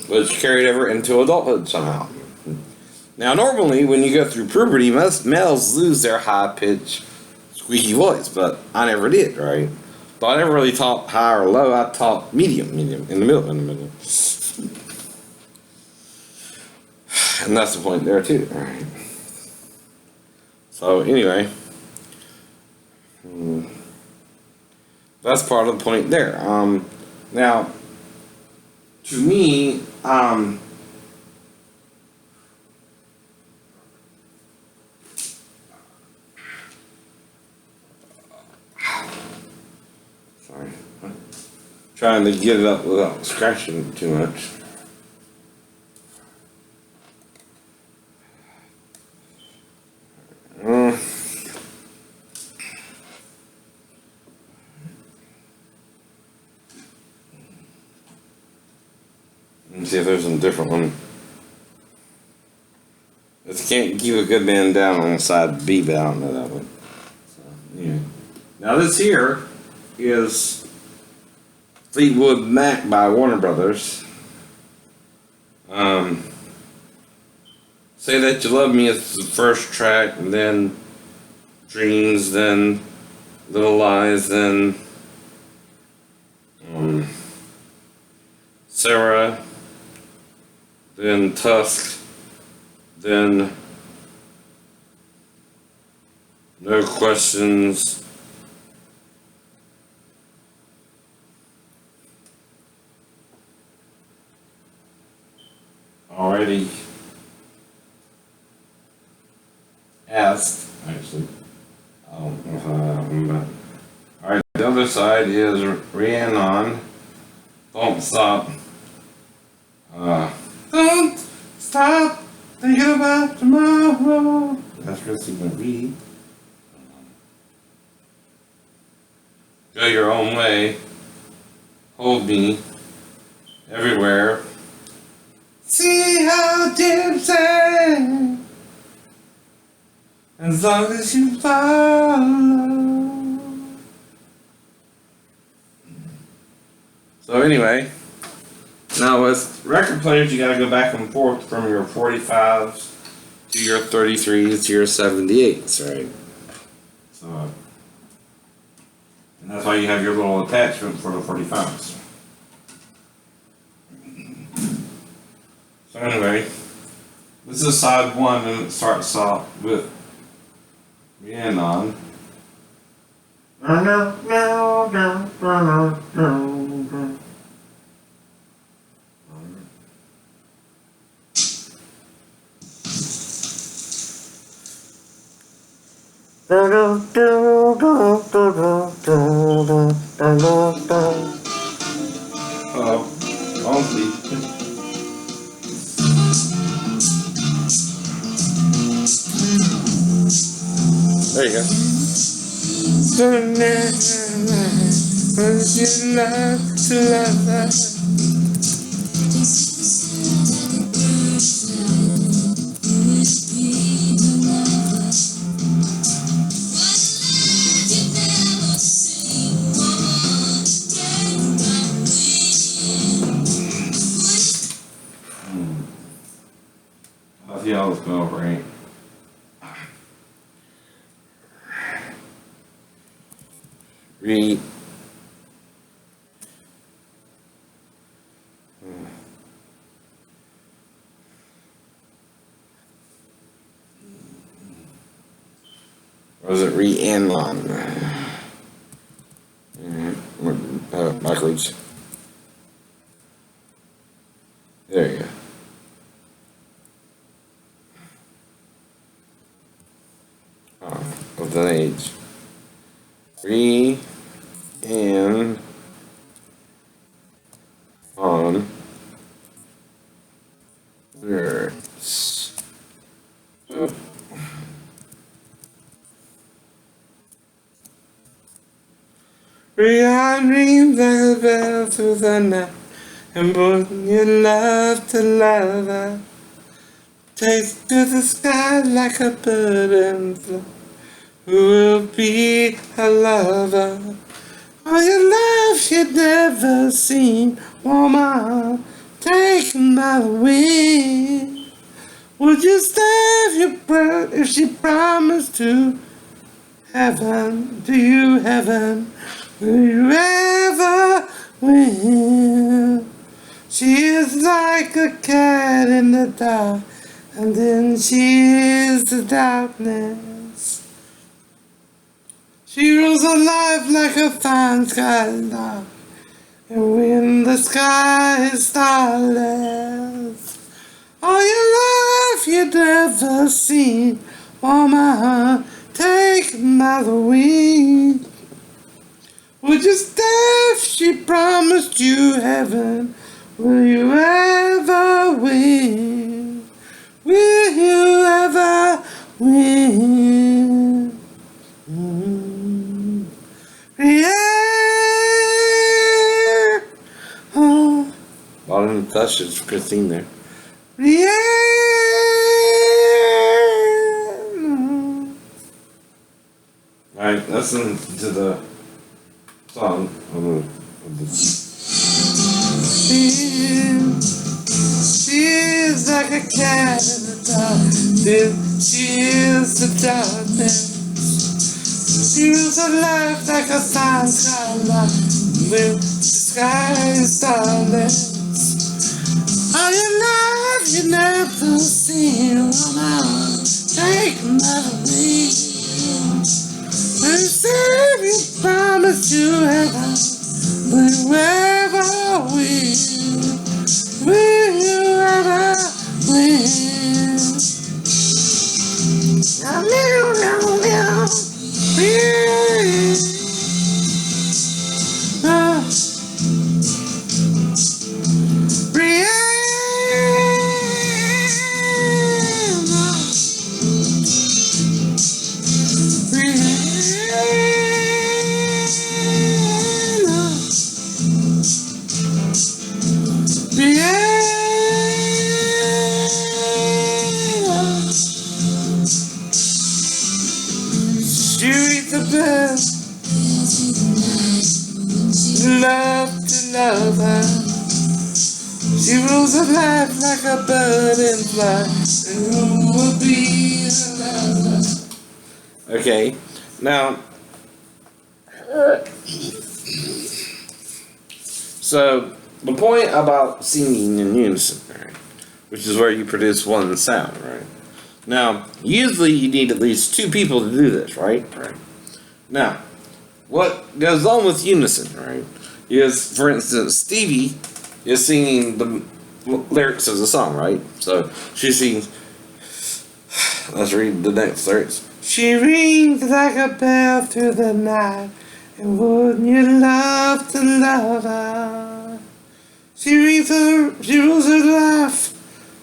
Which carried over into adulthood somehow. Now, normally, when you go through puberty, most males lose their high-pitched, squeaky voice, but I never did, right? So I never really talked high or low. I talked medium, in the middle. And that's the point there, too, right? So, anyway, that's part of the point there. Now, to me, sorry, trying to get it up without scratching too much. Let me see if there's a different one. If you can't keep a good man down on the side B, but I don't know that one. So, yeah. Now this here is Fleetwood Mac by Warner Brothers. Say That You Love Me is the first track, and then Dreams, then Little Lies, then Sarah, then Tusk, then No Questions, Already Asked, actually. Alright, the other side is Rhiannon, Don't Stop. Don't stop thinking about tomorrow. That's Chrissy McVie. Go Your Own Way, Hold Me, Everywhere. See how deep say, as long as you follow. So anyway, now with record players, you gotta go back and forth from your 45s to your 33s to your 78s, right? So, and that's why you have your little attachment for the 45s. So anyway, this is side 1, and it starts off with Rhiannon. There you go. Would you love to love that? How's y'all going, right? Read. Or was it Rhiannon? Backwards. There you go. Oh, with an H. Rhiannon. Words. Oh. Rhiannon rings like a bell through the night, and bring your love to lover. Takes to the sky like a bird and fly. Who will be her lover? All your love you'd never seen, woman, taken by the wind. Would you stay if she promised to heaven? Do you heaven? Will you ever win? She is like a cat in the dark, and then she is the darkness. She rules her life like a fine sky lark, and when the sky is starless, all your love you'd ever seen, woman, taken by the wind. Would you stay if she promised you heaven? Will you ever win? Will you ever win? Yeah. Oh. Bottom touch is Christine there. Yeah. Alright, listen to the song of this. She is like a cat in the dark, then she is the darkness. She rules her life like a fine skyline, when the sky is starless. All your love never seen a woman take another lead. And say you promise you heaven, but wherever will you ever win? No, she's the best. Love to love her. She rules her life like a bird and fly. And who will be her lover? Okay, now, so the point about singing in unison, right, which is where you produce one sound, right? Now, usually you need at least two people to do this, right? Right. Now, what goes on with unison, right, is, for instance, Stevie is singing the lyrics of the song, right? So she sings, let's read the next lyrics. She rings like a bell through the night, and wouldn't you love to love her? She rules her life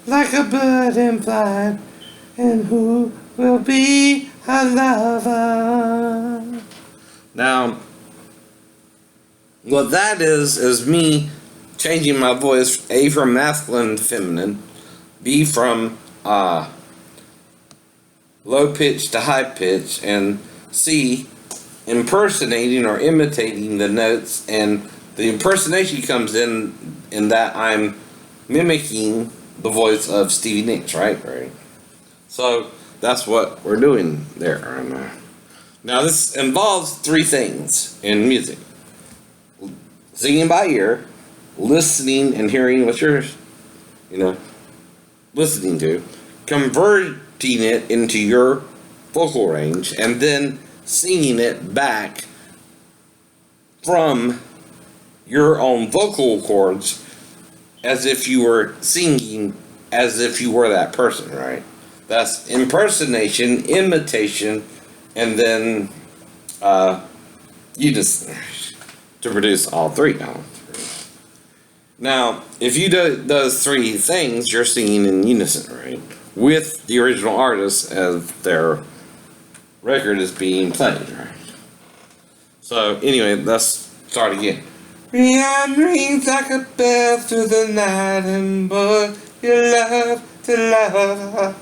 like a bird in flight, and who will be her lover? Now, what that is me changing my voice, A, from masculine to feminine, B, from low pitch to high pitch, and C, impersonating or imitating the notes. And the impersonation comes in that I'm mimicking the voice of Stevie Nicks, right? Right. So that's what we're doing there. Now this involves three things in music: singing by ear, listening and hearing what you're, listening to, converting it into your vocal range, and then singing it back from your own vocal cords as if you were singing as if you were that person, right? That's impersonation, imitation, and then unison to produce all three. Now, if you do those three things, you're singing in unison, right, with the original artist as their record is being played, right? So anyway, let's start again. Rihanna rings like a bell through the night, and boy, you love to love her.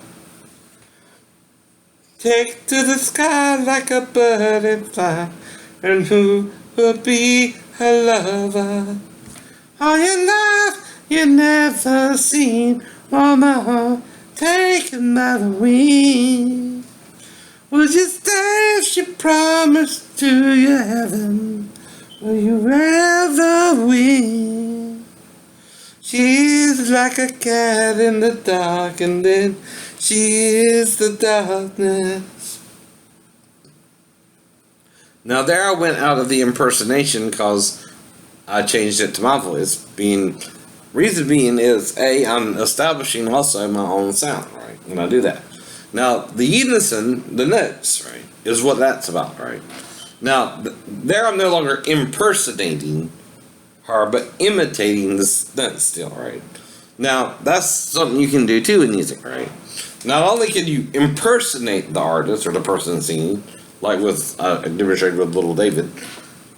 Take to the sky like a bird and fly, and who will be her lover? All your life you never seen woman taken by the wind. Would you stay if she promised to you heaven? Will you ever win? She's like a cat in the dark, and then she is the darkness. Now there I went out of the impersonation because I changed it to my voice. Reason being is, A, I'm establishing also my own sound, right, when I do that. Now, the unison, the notes, right, is what that's about, right? Now, there I'm no longer impersonating her, but imitating the notes still, right? Now, that's something you can do too in music, right? Not only can you impersonate the artist or the person singing, like with, I demonstrated with Little David.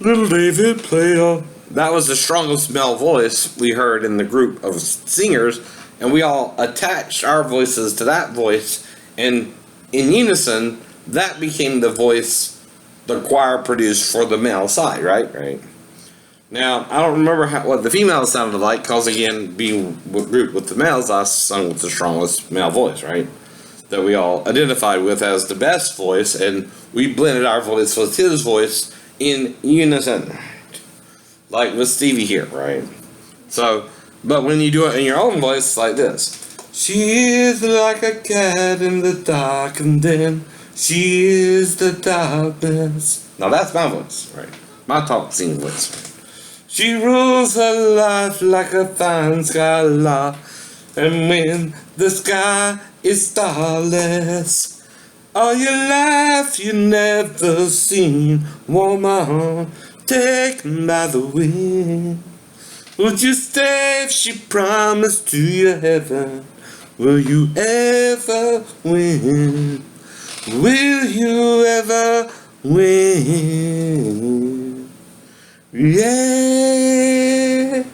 Little David played on. That was the strongest male voice we heard in the group of singers, and we all attached our voices to that voice, and in unison, that became the voice the choir produced for the male side, right? Right. Now, I don't remember what the females sounded like, because again, being grouped with the males, I sung with the strongest male voice, right? That we all identified with as the best voice, and we blended our voice with his voice in unison. Like with Stevie here, right? So, but when you do it in your own voice, it's like this. She is like a cat in the dark, and then she is the darkness. Now that's my voice, right? My talk scene voice. Right? She rules her life like a fine skylark, and when the sky is starless, all your life you never seen woman taken by the wind. Would you stay if she promised to you heaven? Will you ever win? Will you ever win? Yeah.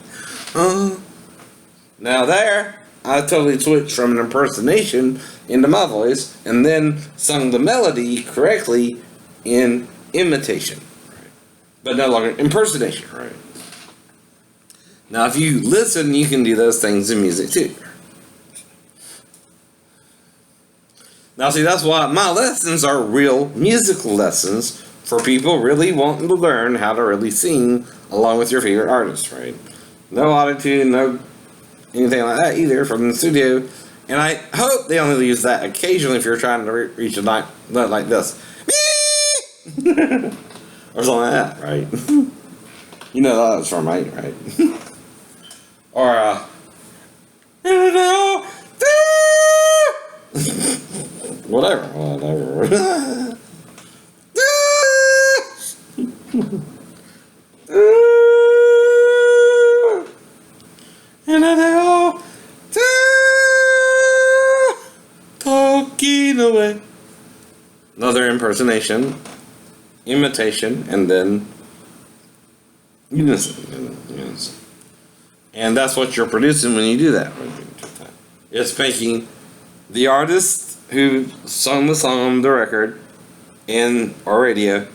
Now there, I totally switched from an impersonation into my voice and then sung the melody correctly in imitation. Right? But no longer impersonation, right? Now if you listen, you can do those things in music too. Now see, that's why my lessons are real musical lessons for people really wanting to learn how to really sing along with your favorite artist, right? No autotune, no anything like that either from the studio. And I hope they only use that occasionally if you're trying to reach a note like this. Or something like that, right? You know that's from, right? Or, whatever. And they all talking away. Another impersonation, imitation, and then unison. And that's what you're producing when you do that. It's making the artist who sung the song on the record or radio,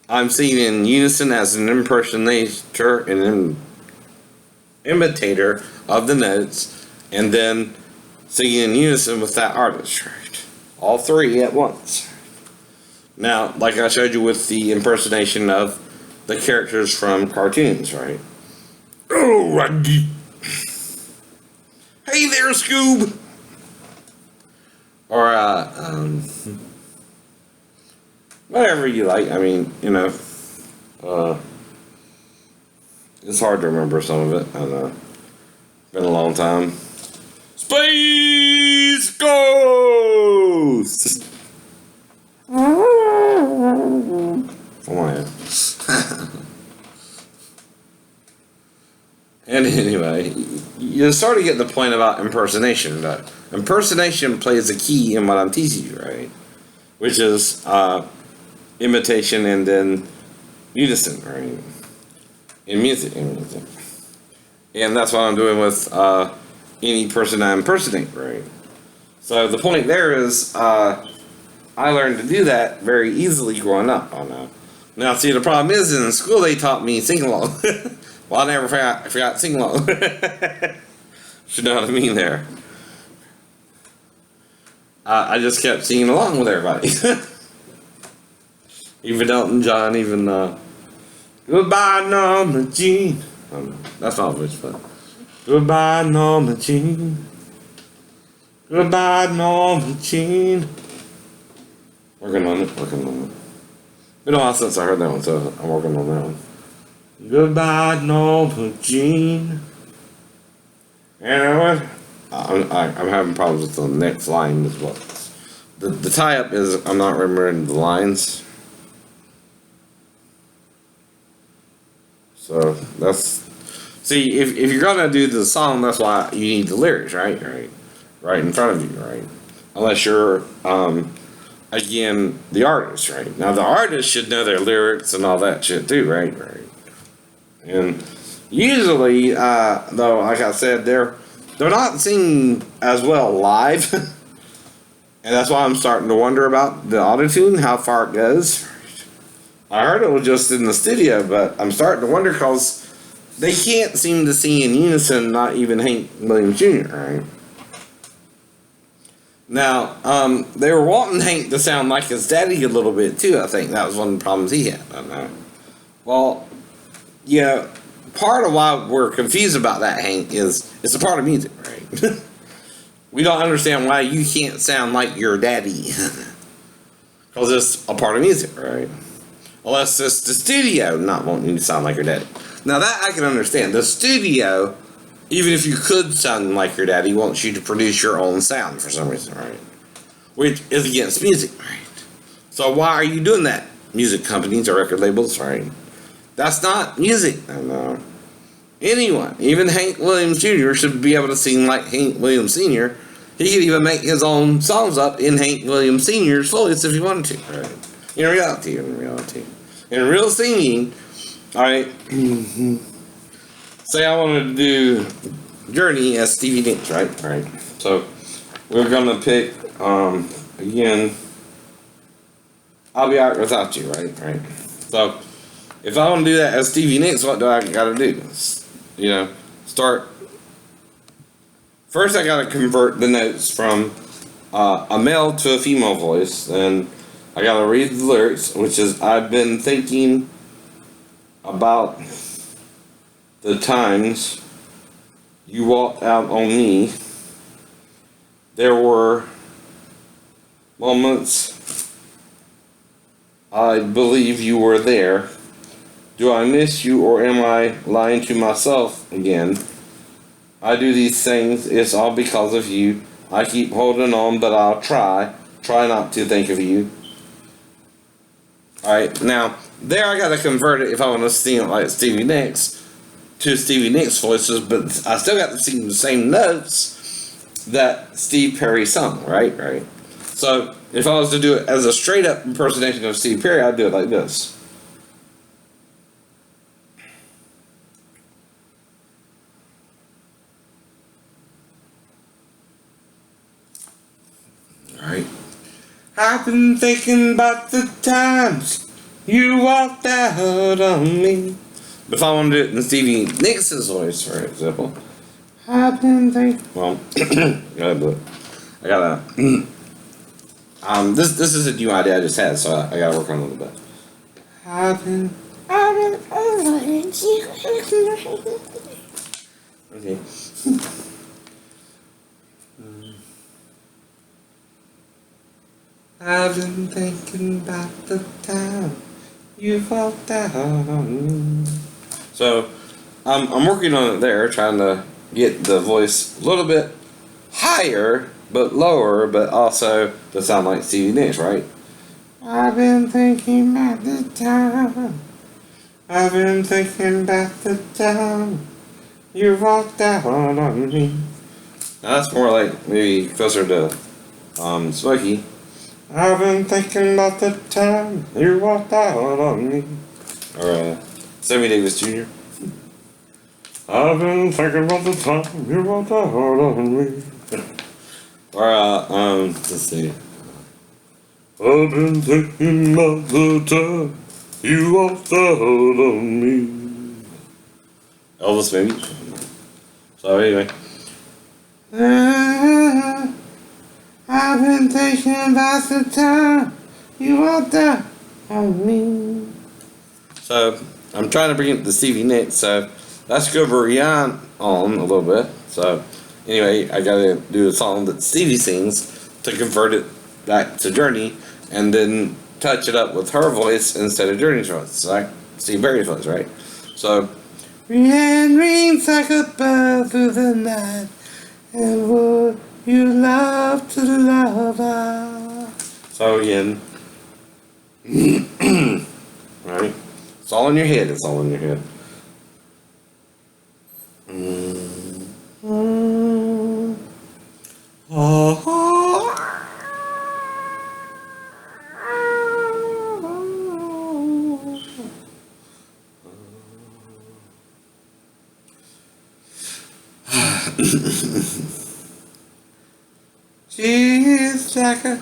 I'm singing in unison as an impersonator and an imitator of the notes, and then singing in unison with that artist, right? All three at once. Now, like I showed you with the impersonation of the characters from cartoons, right? Oh, Ruggy. Hey there, Scoob. Or, whatever you like. I mean, it's hard to remember some of it. I know. Been a long time. Space Ghost! Come on. And anyway, you start to get the point about impersonation. That impersonation plays a key in what I'm teaching you, right? Which is imitation and then unison, right? In music. And that's what I'm doing with any person I impersonate, right? So the point there is I learned to do that very easily growing up. Now, see, the problem is in school they taught me sing-along. Well, I never forgot sing-along. You know what I mean there. I just kept singing along with everybody. Even Elton John, even Goodbye Norma Jean. That's not which, but Goodbye Norma Jean. Goodbye Norma Jean. Working on it. Been a while since I heard that one, so I'm working on that one. Goodbye Norma Jean. And I'm having problems with the next line as well. The tie-up is I'm not remembering the lines. So that's... See, if you're gonna do the song, that's why you need the lyrics, right? Right in front of you, right? Unless you're, again, the artist, right? Now, the artist should know their lyrics and all that shit too, right? And usually, though, like I said, they're not singing as well live. And that's why I'm starting to wonder about the autotune, how far it goes. I heard it was just in the studio, but I'm starting to wonder because they can't seem to sing in unison, not even Hank Williams Jr., right? Now, they were wanting Hank to sound like his daddy a little bit, too, I think. That was one of the problems he had. I know. Well, part of why we're confused about that, Hank, is it's a part of music, right? we don't understand why you can't sound like your daddy. Because it's a part of music, right? Unless it's the studio not wanting you to sound like your daddy. Now that I can understand. The studio, even if you could sound like your daddy, wants you to produce your own sound for some reason, right? Which is against music, right? So why are you doing that? Music companies or record labels, right? That's not music. And, anyone, even Hank Williams Jr. should be able to sing like Hank Williams Sr. He could even make his own songs up in Hank Williams Sr.'s voice if he wanted to, right? In reality. In real singing, alright, say I wanted to do Journey as Stevie Nicks, right? Right. So, we're gonna pick, again, I'll Be Alright Without You, right? Right. So, if I want to do that as Stevie Nicks, what do I gotta do? You know, start. First, I gotta convert the notes from a male to a female voice, and I gotta read the lyrics, which is, I've been thinking about the times you walked out on me. There were moments I believe you were there. Do I miss you, or am I lying to myself again? I do these things, it's all because of you. I keep holding on, but I'll try not to think of you. Alright, now, there I gotta convert it if I want to sing it like Stevie Nicks to Stevie Nicks voices, but I still got to sing the same notes that Steve Perry sung, right? Right. So, if I was to do it as a straight up impersonation of Steve Perry, I'd do it like this. Right. I've been thinking about the times you walked out on me. But if I want to do it in Stevie Nicks' voice, for example, I've been thinking. Well, gotta do it. I gotta. This is a new idea I just had, so I gotta work on it a little bit. Okay. I've been thinking about the time you walked out on me. So, I'm working on it there, trying to get the voice a little bit higher, but lower, but also to sound like Stevie Nicks, right? I've been thinking about the time. I've been thinking about the time you walked out on me. Now that's more like maybe closer to Smokey. I've been thinking about the time you walked out on me. Or Sammy Davis Jr. I've been thinking about the time you walked out on me. Or let's see. I've been thinking about the time you walked out on me. Elvis, maybe. So anyway. I've been thinking about the time you walked out on me. So, I'm trying to bring it to Stevie Nicks, so let's go Rihanna on a little bit. So, anyway, I gotta do a song that Stevie sings to convert it back to Journey, and then touch it up with her voice instead of Journey's voice, like Steve Perry's voice, right? So, Rihanna rings like a bell through the night, and would you love to love her? So again, right? It's all in your head. It's all in your head. She's like a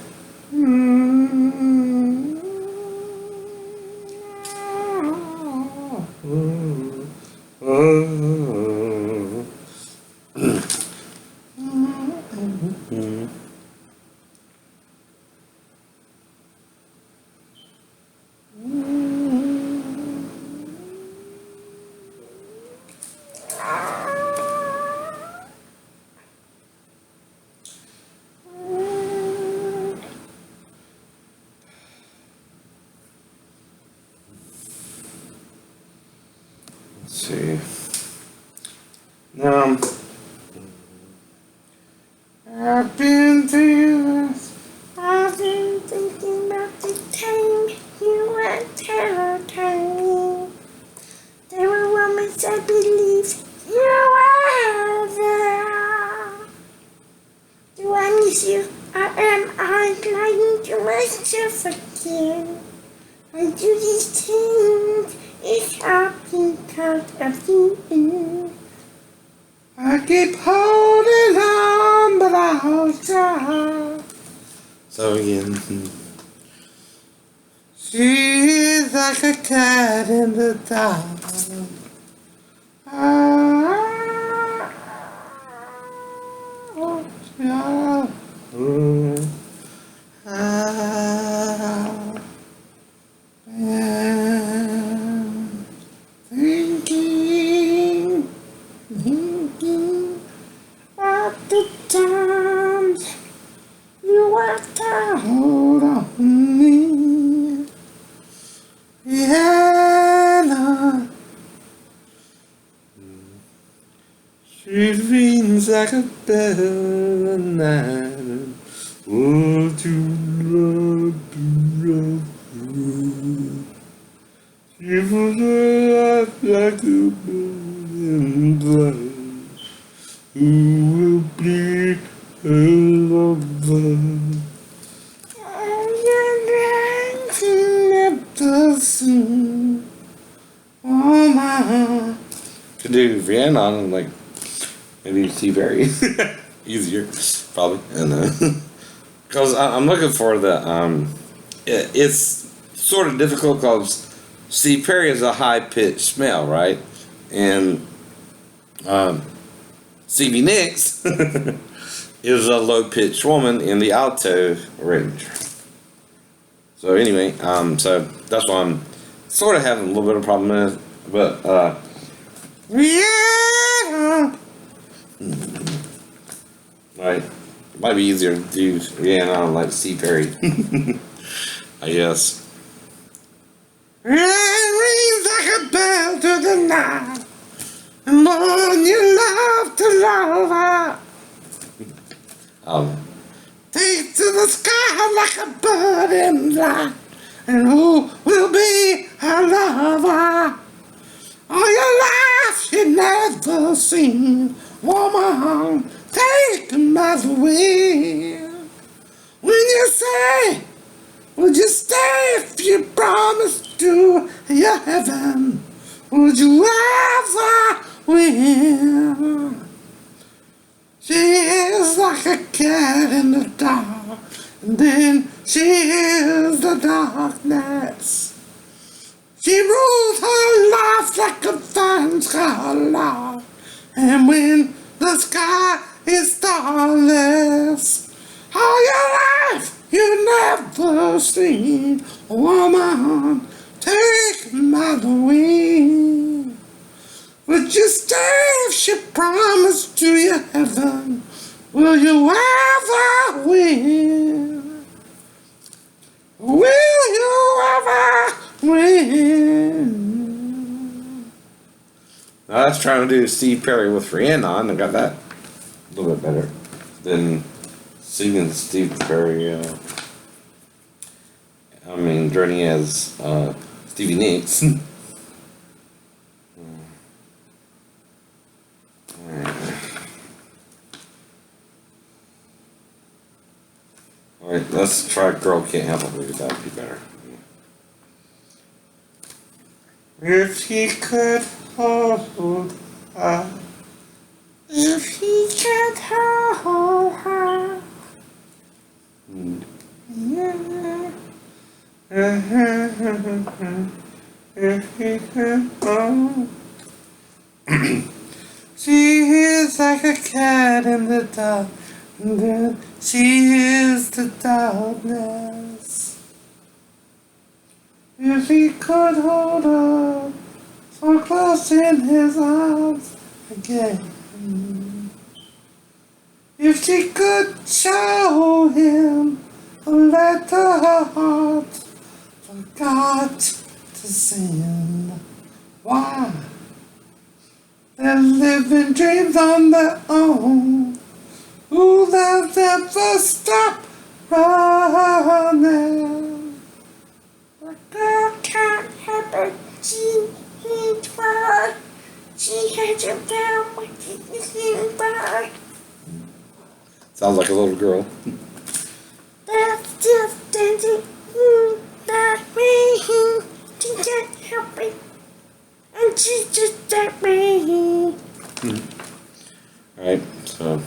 Um, I've been through this. I've been thinking about the time you were terrible. There were moments I believe you were there. Do I miss you? Or am I lying to myself again? I do these things, it's all because of you. I keep holding on, but I'll try. So again, she's like a cat in the dark. Thinking About the times you were down. hold on me. Yeah, she rings like a bell at night. Oh, to love, you. She was like a burning flame. Who will be her lover? Never seen. Oh my. Could do Vienna and like maybe Steve Barry. Easier, probably. I know. Because I'm looking for the it's sort of difficult because Steve Perry is a high pitched male, right? And Stevie Nicks is a low pitched woman in the alto range. So anyway, so that's why I'm sort of having a little bit of problem with it. But yeah, right. It might be easier to do Rihanna like Steve Perry. I guess. It rings like a bell to the night, and more you love to love her. Take to the sky like a bird in flight, and who will be her lover? All your life you never seen woman taken by the wind. When you say, would you stay if you promised to your heaven? Would you ever win? She is like a cat in the dark, and then she is the darkness. She rules her life like a fine skyline, and when the sky is starless, all your life you never seen a woman taken by the wind. Would you stay if she promised to you heaven? Will you ever win? Will you ever win? Now I was trying to do Steve Perry with Rihanna, and I got that a little bit better than singing Steve Perry. I mean, journey as Stevie Nicks. Alright, let's try Girl Can't Help It. Maybe that would be better. If he could hold her. If he could hold her. Yeah. If he could hold. She is like a cat in the dark, and then she is the darkness. If he could hold her so close in his arms again. If she could show him a letter her heart forgot to send. Why? They're living dreams on their own. Ooh, they'll never stop running. A girl can't help it. She needs one. She has a down when she's in bar. Sounds like a little girl. That's just dancing in the rain. She can't help it. And she's just that rain. Alright, so.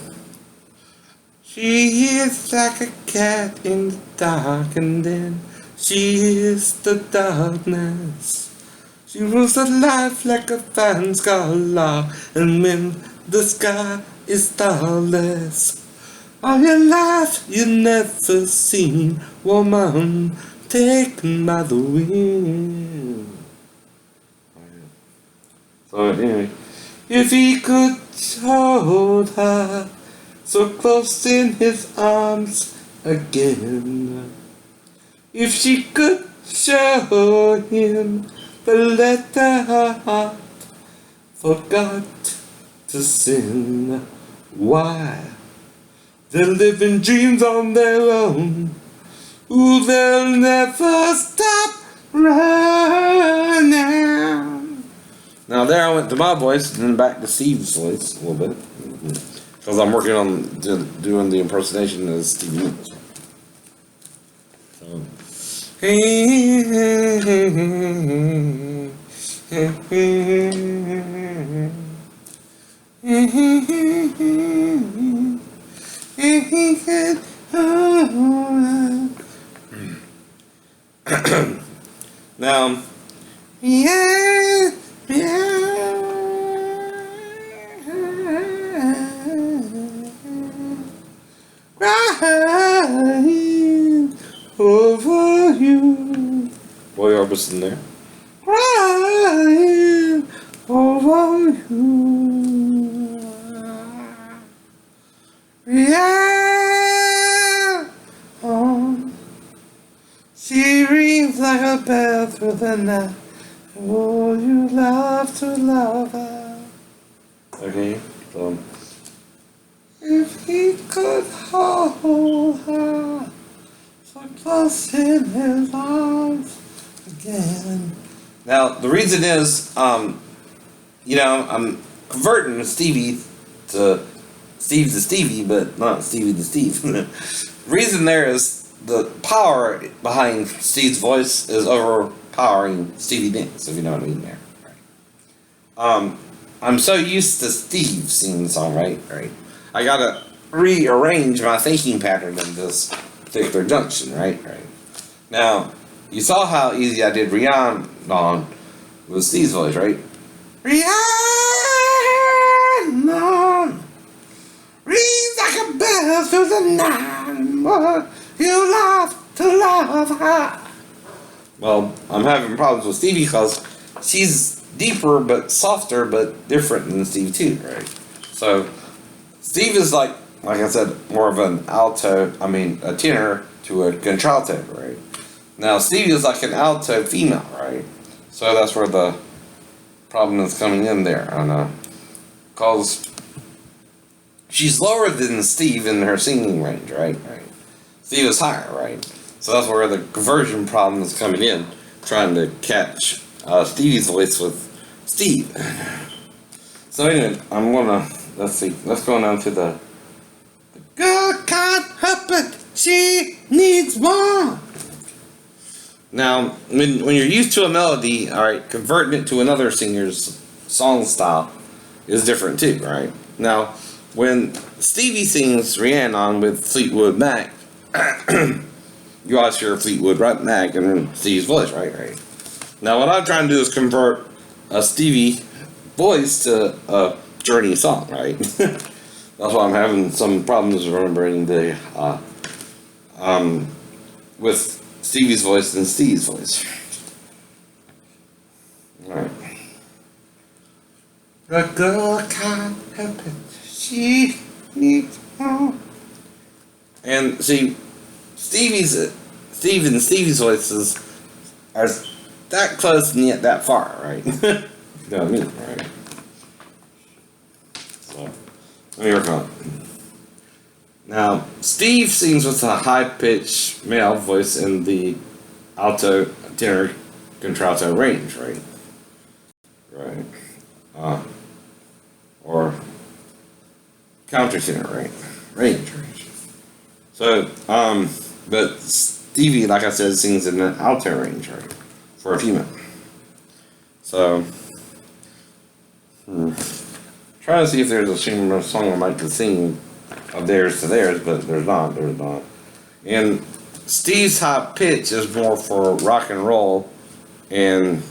She is like a cat in the dark, and then she is the darkness. She rules her life like a fine scholar, and when the sky is starless, all your life you never seen woman taken by the wind. So anyway, if he could hold her so close in his arms again, if she could show him the letter her heart forgot to send, why, they're living dreams on their own. Ooh, they'll never stop running. Now there I went to my voice and then back to Steve's voice a little bit. Because I'm working on doing the impersonation of Stevie Nicks. So. Now, yeah, crying over you. Boy Orbison there. Crying over you. Yeah. Oh. She rings like a bell through the night. Oh, you love to love her. Okay, so. If he could hold her so close in his arms again. Now, the reason is, I'm converting Stevie to Steve to Stevie, but not Stevie to Steve. The reason there is the power behind Steve's voice is overpowering Stevie Nicks, if you know what I mean there. Right. I'm so used to Steve singing the song, right? I gotta rearrange my thinking pattern in this particular junction, right? Now, you saw how easy I did Rihanna with Steve's voice, right? Rihanna, rings like a bell through the night, but you love to love her. Well, I'm having problems with Stevie because she's deeper but softer but different than Steve too, right? So Steve is like I said, more of an a tenor to a contralto, right? Now Stevie is like an alto female, right? So that's where the problem is coming in there. I don't know, cause she's lower than Steve in her singing range, right? Steve is higher, right? So that's where the conversion problem is coming in, trying to catch Stevie's voice with Steve. So anyway, let's go down to the girl can't help it, she needs more. Now, when you're used to a melody, alright, converting it to another singer's song style is different too, right? Now, when Stevie sings Rhiannon with Fleetwood Mac, you always hear Fleetwood Mac and Stevie's voice, right? Now, what I'm trying to do is convert a Stevie voice to a Journey song, right? That's why I'm having some problems remembering the with Stevie's voice and Steve's voice. Alright. The girl can't help it, she needs more. And see, Steve and Stevie's voices are that close and yet that far, right? You know what I mean, right? Let me work on it. Now, Steve sings with a high-pitched male voice in the alto, tenor, contralto range, right? Right. Or countertenor, right? Range. So, but Stevie, like I said, sings in the alto range, right? For a female. So, trying to see if there's a similar song I might be singing of theirs to theirs, but there's not. And Steve's high pitch is more for rock and roll, and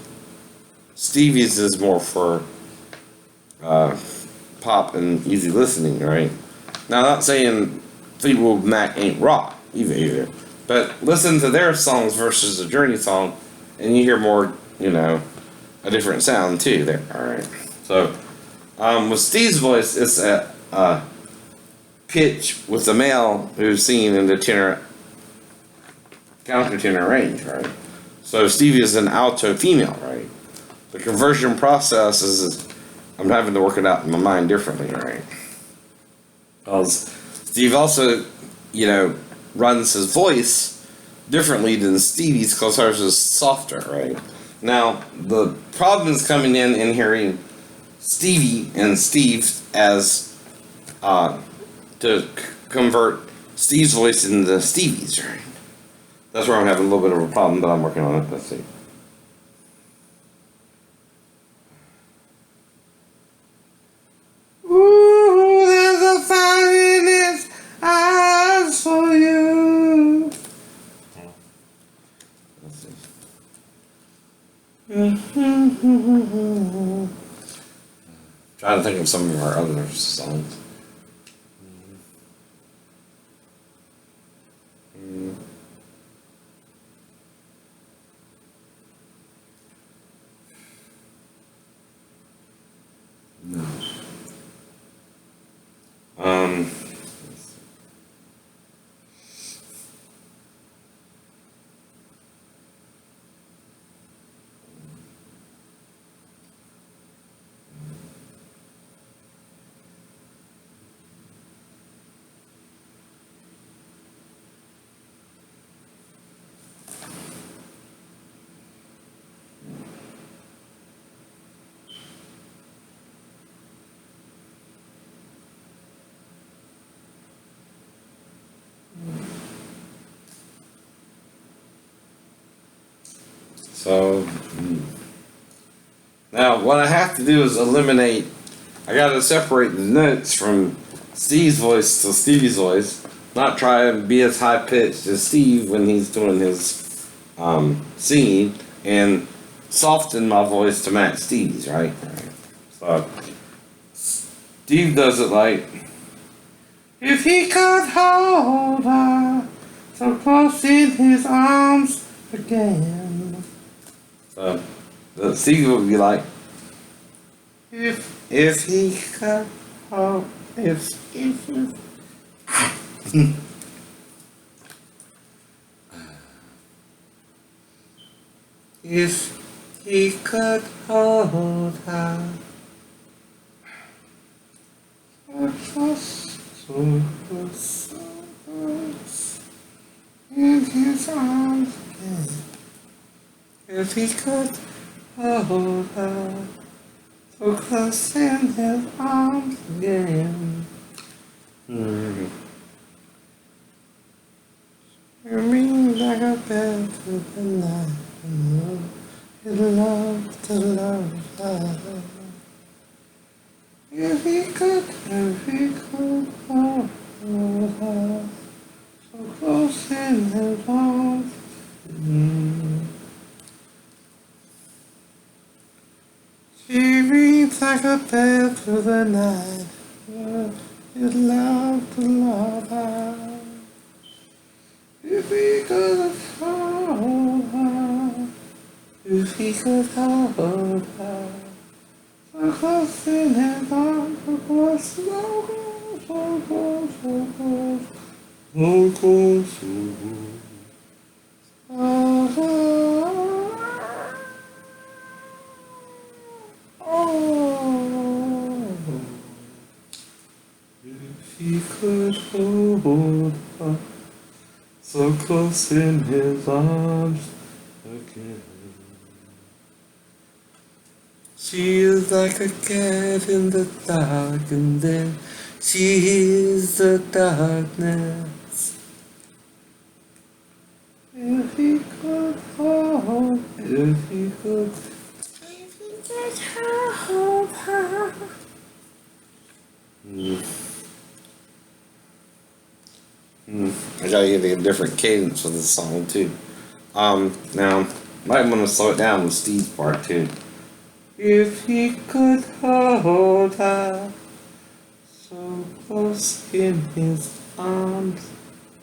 Stevie's is more for pop and easy listening, right? Now, I'm not saying Fleetwood Mac ain't rock either, but listen to their songs versus a Journey song, and you hear more, a different sound too. There, all right. So, with Steve's voice, it's a pitch with the male who's singing in the tenor, countertenor range, right? So Stevie is an alto female, right? The conversion process is, I'm having to work it out in my mind differently, right? Because Steve also, runs his voice differently than Stevie's because hers is softer, right? Now, the problem is coming in hearing Stevie and Steve as, to convert Steve's voice into Stevie's, right? That's where I'm having a little bit of a problem, but I'm working on it. Let's see. Ooh, there's a fire in his eyes for you. Let's see. Trying to think of some of our other songs. No. So, now what I have to do is eliminate, I gotta separate the notes from Steve's voice to Stevie's voice, not try and be as high pitched as Steve when he's doing his singing, and soften my voice to match Stevie's, right? So, Steve does it like, if he could hold her so close in his arms again. So, the Stevie would be like, if he could hold, if he could hold her so close in his arms again. If he could hold her so close in his arms again. You mean like a bed to the night, you love to love her. If he could hold her so close in his arms. She reads like a bed through the night. You'd love to love her. If he could hold her, if he could hold her, so close in his arms, so close, so close, so close, so close, so close, so close. If he could hold her so close in his arms again. She is like a cat in the dark, and then she is the darkness. If he could hold, if he could. If you just hold her. I gotta get a different cadence for this song too. Now, might want to slow it down with Steve's part too. If he could hold her so close in his arms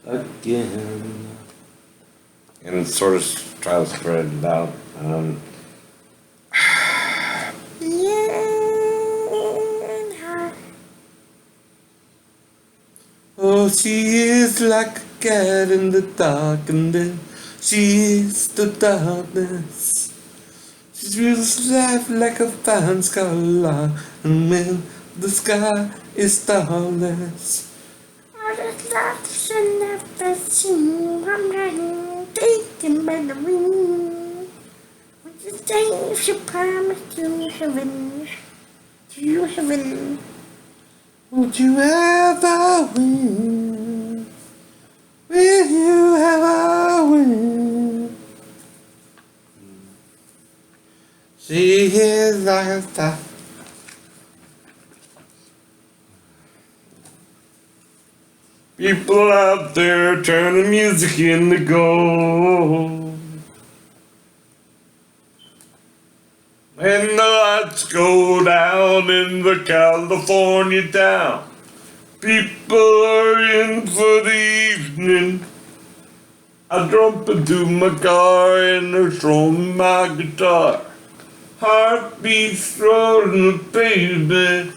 again. And sort of try to spread it out. Oh, she is like a cat in the dark, and then she is the darkness. She feels life like a fine scholar, and when the sky is starless. All the loves I never seen. I'm not taken by the wind. With the days you promised to heaven. To heaven. Would you ever win? Will you ever win? She is like a star. People out there turning music into gold. And the lights go down in the California town. People are in for the evening. I jump into my car and I strum my guitar. Heartbeats rolling the pavement.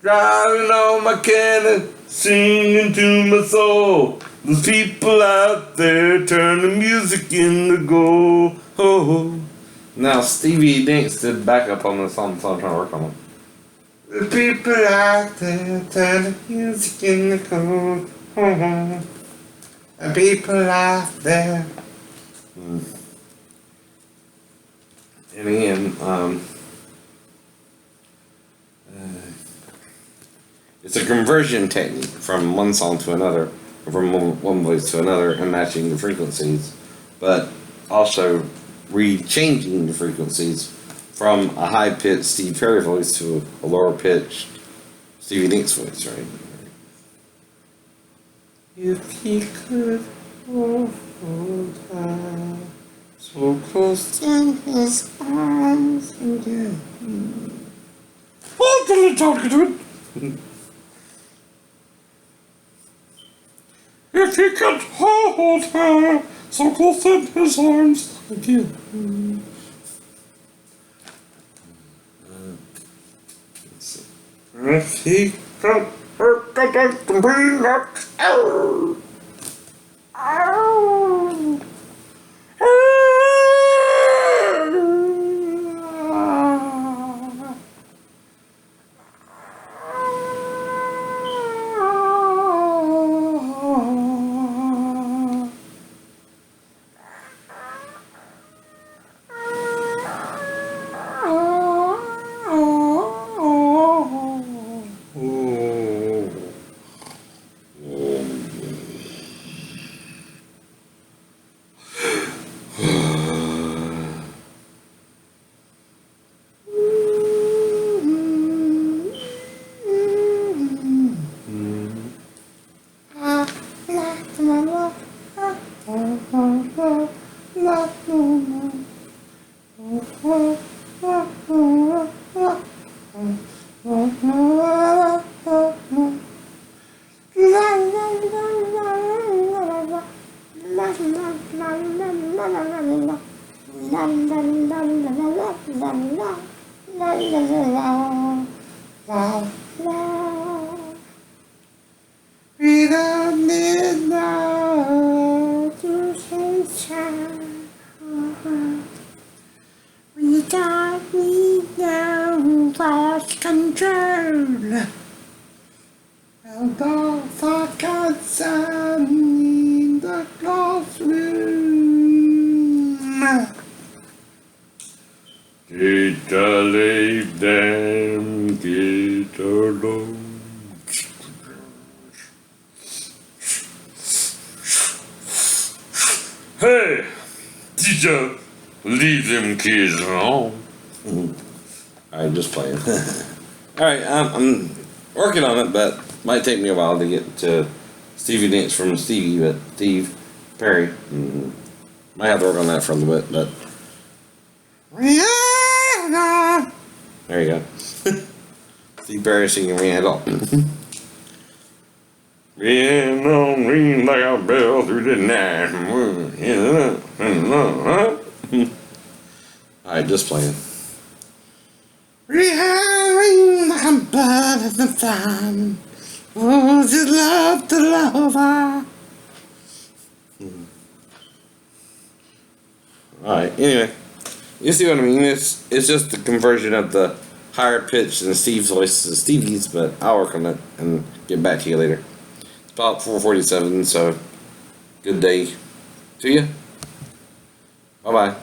Driving on my cannon, singing to my soul. There's people out there turning music into gold. Oh. Now Stevie Nicks did backup on this song, so I'm trying to work on it. The people out there turning music into gold. Oh. The people out there. And again, it's a conversion technique from one song to another, or from one voice to another, and matching the frequencies, but also re-changing the frequencies from a high-pitched Steve Perry voice to a lower-pitched Stevie Nicks voice, right? If he could hold her so close in his arms again. What are you talking to it? If he could hold her so close in his arms again. Let's see. If he could bring up. We don't need now to sunshine. We don't need no lost control. And off I got sun in the classroom. Get to leave them kids alone. Hey, teacher, leave them kids alone. Alright, just playing. Alright, I'm working on it, but might take me a while to get to Stevie Dance from Stevie, but Steve Perry. Might have to work on that for a little bit, but. There you go. Steve Perry singing Rihanna. Rihanna ring like a bell through the night. Alright, just playing. Rihanna ring like a bell at the time. Oh, just love to love her. Alright, anyway. You see what I mean? It's just the conversion of the higher pitch than Steve's voice to Stevie's, but I'll work on it and get back to you later. It's about 4:47, so good day to you. Bye-bye.